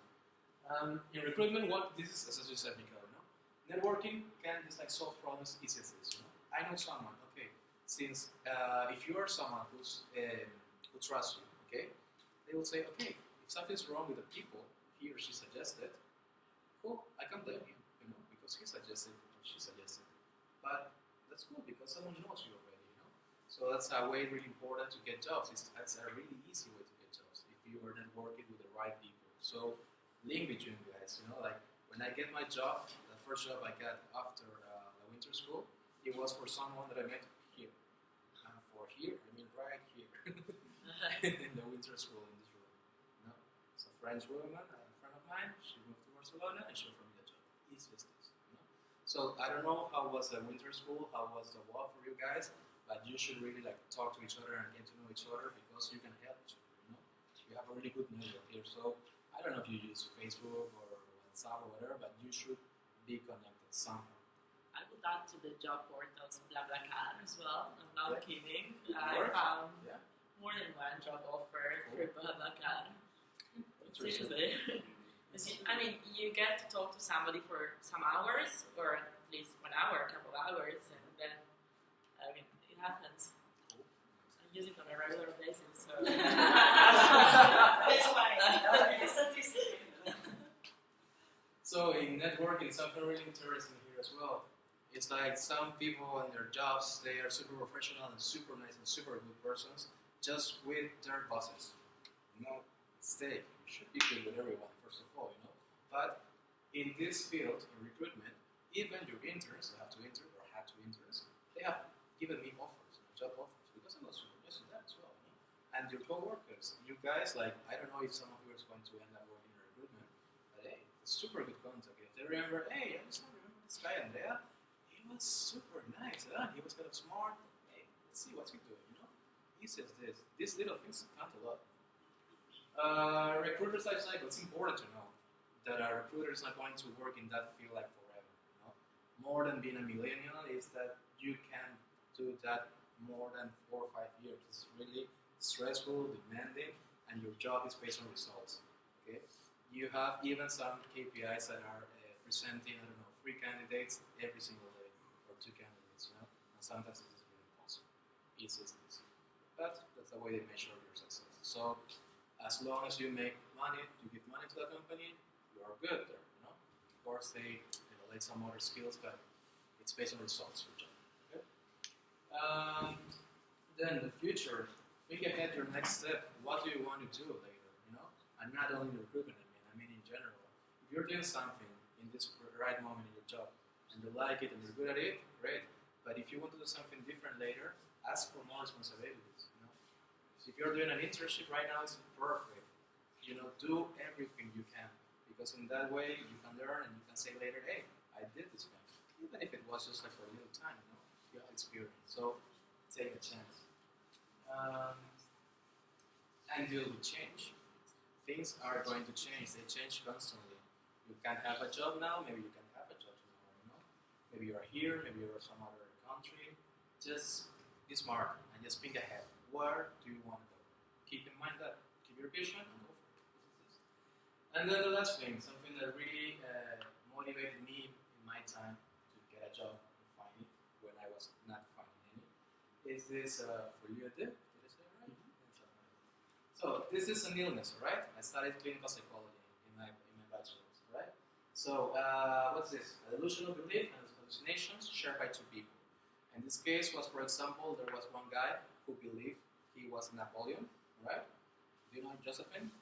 In recruitment, what this is, as you said, Mika, you know, networking can just like solve problems easy as this. You know, I know someone. Okay, since if you are someone who trusts you, okay, they will say, okay, if something's wrong with the people he or she suggested, cool, I can't blame him, you know, because he suggested or she suggested. But that's cool because someone knows you already, you know. So that's a way really important to get jobs. It's a really easy way to get jobs if you are networking with the right people. So link between you guys, you know, like when I get my job, the first job I got after the winter school, it was for someone that I met here. And for here, I mean right here in the winter school in this room. You know? It's a French woman, a friend of mine, she moved to Barcelona and she offered me the job. Easiest things, you know? So I don't know how was the winter school, how was the WOPP for you guys, but you should really like talk to each other and get to know each other because you can help each other, you know? You have a really good network here. So I don't know if you use Facebook or WhatsApp or whatever, but you should be connected somehow. I would add to the job portals BlaBlaCar as well. I'm not Yeah. kidding. Work? I found Yeah. more than one job offer through BlaBlaCar. Seriously. I mean, you get to talk to somebody for some hours, or at least 1 hour, a couple hours, and then, I mean, it happens. I use it on a regular basis, so. That's why. So in networking, something really interesting here as well. It's like some people on their jobs, they are super professional and super nice and super good persons, just with their bosses. You know, mistake. You should be good with everyone, first of all, you know. But in this field, in recruitment, even your interns, they have 2 interns or had 2 interns, they have given me offers, job offers, because I was super nice to them as well, you know. And your coworkers, you guys, like, I don't know if some of you are going to end up working in recruitment, but hey, it's super good contact. If they remember, hey, I just remember this guy Andrea, he was super nice, huh? He was kind of smart. Hey, let's see what's he doing, you know? He says this. These little things count a lot. Recruiter's life cycle, it's important to know that a recruiter is not going to work in that field like forever, you know? More than being a millennial is that you can do that more than 4 or 5 years. It's really stressful, demanding, and your job is based on results, okay? You have even some KPIs that are presenting, I don't know, 3 candidates every single day, or 2 candidates, you know? And sometimes it is really impossible. Easiest things. But that's the way they measure your success. So as long as you make money, you give money to the company, you are good there, you know? Of course, they evaluate some other skills, but it's based on results, your job, okay? Then the future, think ahead your next step. What do you want to do later, you know? And not only recruitment, I mean in general. If you're doing something in this right moment in your job, and you like it and you're good at it, great. But if you want to do something different later, ask for more responsibilities, you know? So if you're doing an internship right now, it's perfect. You know, do everything you can. Because in that way, you can learn and you can say later, hey, I did this thing. Even if it was just like for a little time, you know, you have experience. So take a chance. and deal with change. Things are going to change. They change constantly. You can have a job now, maybe you can have a job tomorrow, you know? Maybe you're here, maybe you're some other country. Just be smart and just think ahead. Where do you want to go? Keep in mind that. Keep your vision and go for it. And then the last thing, something that really motivated me in my time to get a job and find it when I was not finding any, is this for you, did I say it right? So this is an illness, right? I studied clinical psychology in my bachelor's, right? So what's this? A delusional belief and hallucinations shared by two people. In this case was, for example, there was one guy who believed he was Napoleon, right? Do you know Josephine?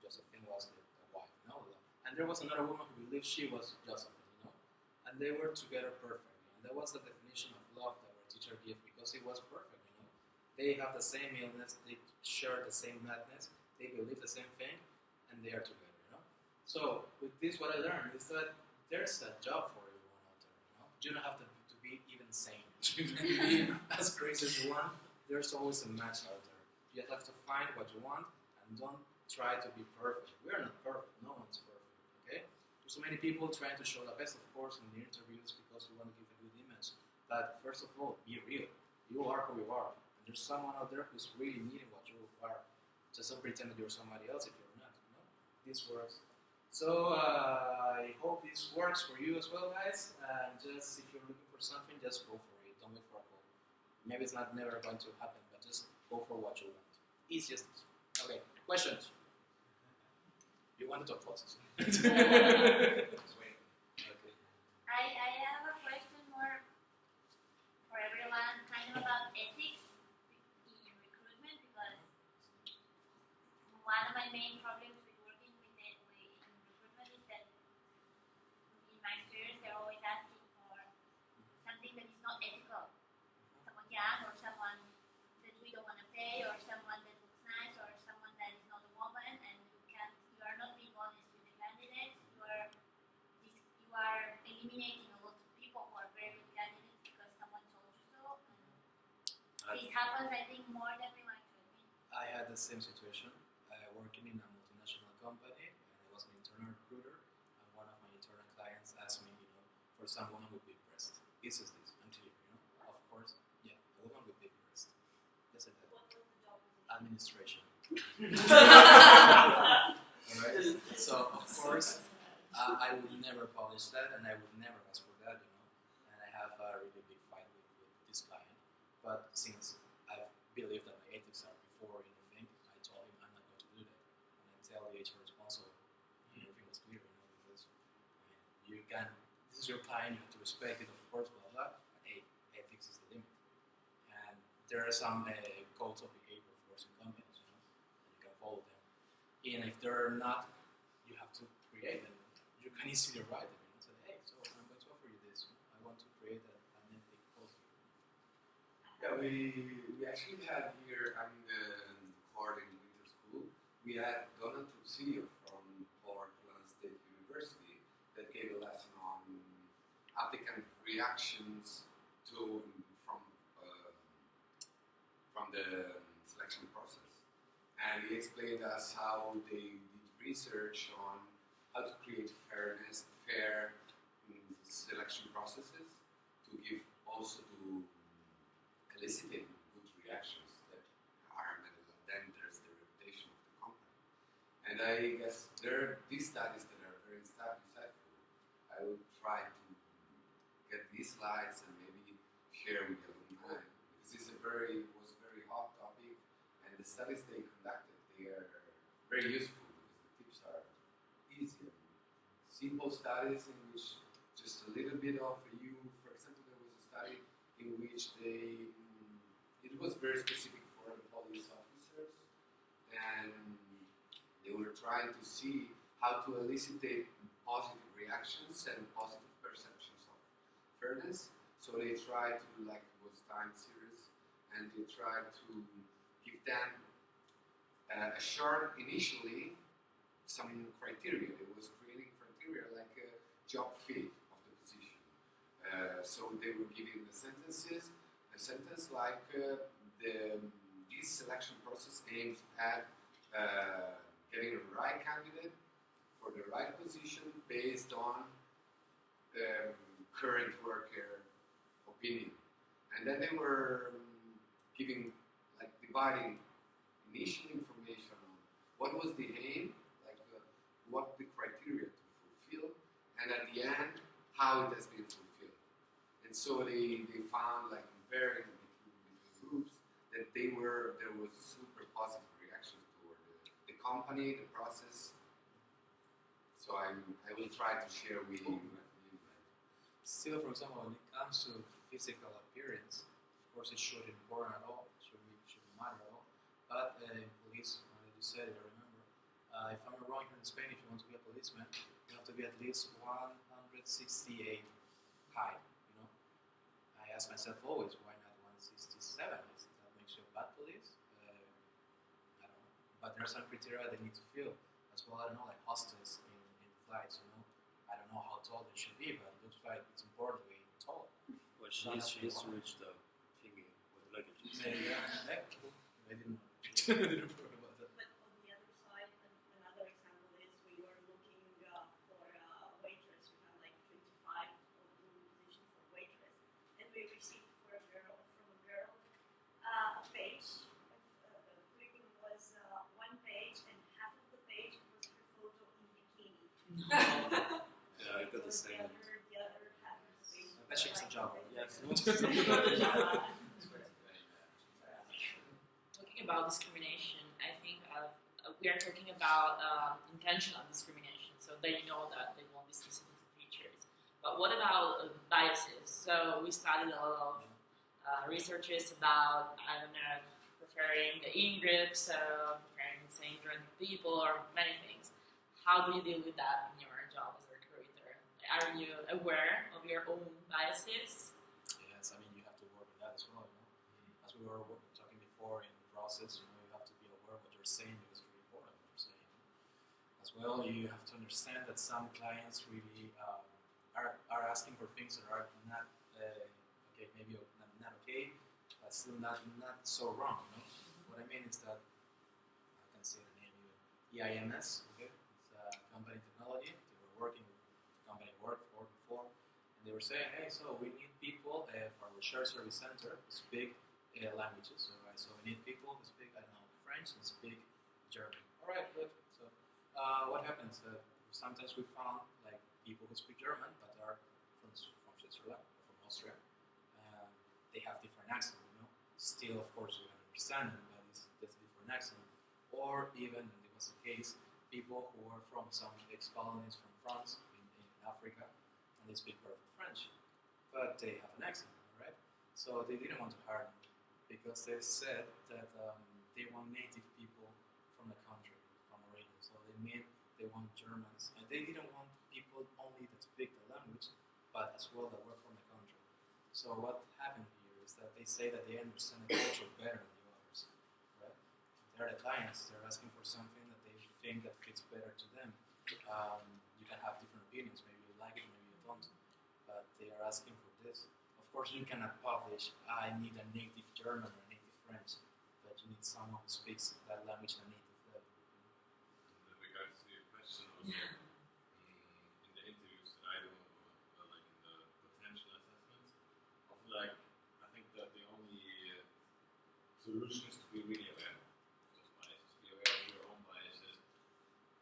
Josephine was the wife, no? And there was another woman who believed she was Josephine, you know? And they were together perfectly. And that was the definition of love that our teacher gave because it was perfect, you know? They have the same illness, they share the same madness, they believe the same thing, and they are together, you know? So, with this, what I learned is that there's a job for everyone out there, you know? You don't have to be even sane. You can be as crazy as you want. There's always a match out there. You have to find what you want and don't try to be perfect. We are not perfect. No one's perfect. Okay? There's so many people trying to show the best, of course, in the interviews because we want to give a good image. But first of all, be real. You are who you are. And there's someone out there who's really needing what you are. Just don't pretend that you're somebody else if you're not. You know? This works. So I hope this works for you as well, guys. And just if you're looking for something, just go for it. Don't wait for a call. Maybe it's not never going to happen, but just go for what you want. Easiest. Okay, questions? You want to talk process? I have a question more for everyone, kind of about ethics in recruitment, because one of my main problems with working with it in recruitment is that in my experience they're always asking for something that is not ethical. Someone young or someone that we don't want to pay or someone that looks nice or someone that is not a woman, and you are not being honest with the candidates. You are eliminating a lot of people who are very good candidates because someone told you so. And this happens, I think, more than we like to admit. I had the same situation. Working in a multinational company, and I was an internal recruiter, and one of my internal clients asked me, you know, for some woman with big breasts. Is this unclear, you know? Of course, yeah, a woman with big breasts. Yes, I did. What was the job position? Administration. Alright? So, of course, I would never publish that, and I would never ask for that, you know. And I have a really big fight with this client. But since I believe that my ethics are before anything, I told him I'm not going to do that. And I tell the HR responsible, everything was clear, you know, because you can, this is your client, you have to respect it, of course, blah, blah, but hey, ethics is the limit. And there are some codes of behavior for some companies, you know, and you can follow them. And if they're not, you have to create them. You can easily write them, you know, say, hey, so I'm going to offer you this, you know, I want to create an ethic culture. Yeah, we actually had here, I'm in the court in winter school, we had Donald Truxillo from Portland State University that gave a lesson on applicant reactions to from the selection process. And he explained us how they did research on how to create fair selection processes to give also to eliciting good reactions that are made, and then there's the reputation of the company. And I guess there are these studies that are very insightful. I will try to get these slides and maybe share with the alumni, because this was a very hot topic, and the studies they conducted, they are very useful because the tips are easy. Simple studies in which just a little bit of you, for example, there was a study in which it was very specific for the police officers, and they were trying to see how to elicit positive reactions and positive perceptions of fairness. So they tried to, like, it was time series, and they tried to give them a short, initially, some criteria. They was creating criteria like a job fit of the position. So they were giving the sentences, a sentence like the this selection process aims at getting the right candidate for the right position based on current worker opinion. And then they were giving, like, dividing initial information on what was the aim, like what the criteria to fulfill, and at the end, how it has been fulfilled. And so they found, like, comparing between groups, that there was super positive reactions toward the company, the process. So I will try to share with you. Still, for example, when it comes to physical appearance, of course, it shouldn't be important at all. It shouldn't matter at all. But in police, like you said, I remember, if I'm not wrong, here in Spain, if you want to be a policeman, you have to be at least 168 high. You know, I ask myself always, why not 167? Is that makes you a bad police? I don't know. But there are some criteria they need to fill as well. I don't know, like hostels in flights. You know, I don't know how tall they should be, but it looks like it's important to be tall. Well, she needs to reach the thingy with the luggage. Maybe, yeah. I didn't know. I didn't know about that. But on the other side, another example is we were looking for a waitress. We had like 25 open positions for waitress, and we received from a girl a page. The curriculum was one page, and half of the page was her photo in bikini. Yeah, I got the same. The other half of the page. That shakes a job. Yes. Talking about discrimination, I think we are talking about intentional discrimination, so they know that they won't be specific features. But what about biases? So we studied a lot of researches about, I don't know, preferring the in-group, so preferring the same gender people, or many things. How do you deal with that in your job as a recruiter? Are you aware of your own biases? Yes, I mean, you have to work with that as well. You know? As we were talking before in the process, you know, you have to be aware of what you're saying because it's really important what you're saying. As well, you have to understand that some clients really are asking for things that are not okay, maybe not okay, but still not so wrong. You know? What I mean is that I can say the name even EIMS. Okay, it's a company technology. They were working with the company I worked for before. And they were saying, hey, so we need people for our shared service center to speak languages. So, right, so we need people who speak, I don't know, French and speak German. All right, good. So what happens? Sometimes we found like people who speak German but are from Switzerland or from Austria. They have different accents, you know. Still, of course, we can understand them, but that's different accent. Or even, and it was the case, people who are from some ex-colonies from France in Africa, and they speak perfect French, but they have an accent, right? So they didn't want to hire them because they said that they want native people from the country, from the region. So they want Germans, and they didn't want people only that speak the language, but as well that were from the country. So what happened here is that they say that they understand the culture better than the others, right? They're the clients. They're asking for something that they think that fits better to them. You can have different opinions. Maybe you like it, maybe you don't. But they are asking for this. Of course, you cannot publish, I need a native German or native French, but you need someone who speaks that language at a native level. In regards to your question, also, in the interviews that I do, like in the potential assessments, often, like, I think that the only solution is to be really aware of those biases, be aware of your own biases,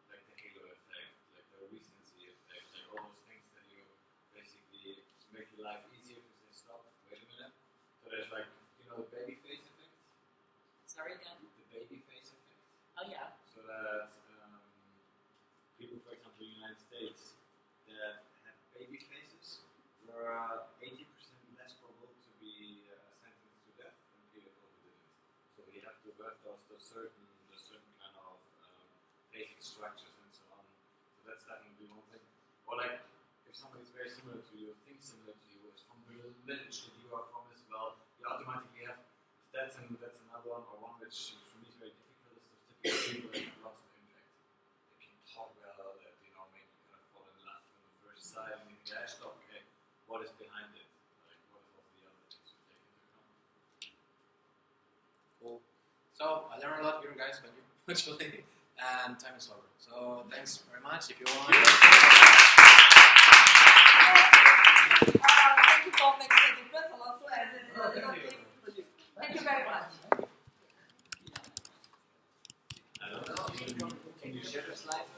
like the halo effect, like the recency effect, like all those things that you basically make your life easier to say, stop, wait a minute. So there's, like, you know, the baby face effect. Sorry again? The baby face effect. Oh yeah. So that people, for example, in the United States that had baby faces were 80% less probable to be sentenced to death than people who didn't. So you have to work those certain kind of basic structures and so on. So that's definitely one thing. Or like if somebody is very similar to you, thinks similar to you, is from the lineage that you are from as well, you automatically have that's another one, or one which for me is very difficult, is those typical people that have lots of impact. They can talk well, that, you know, make you kind of fall in love from the first sight, and you think, yeah, stop, okay, what is behind it? Like, what is all the other things you take into account? Cool. So I learned a lot here, guys, when you actually, and time is over. So thanks very much. If you want. Thank you for making a difference, Alonso, and this little thing. Thank you very much. Can you share the slide?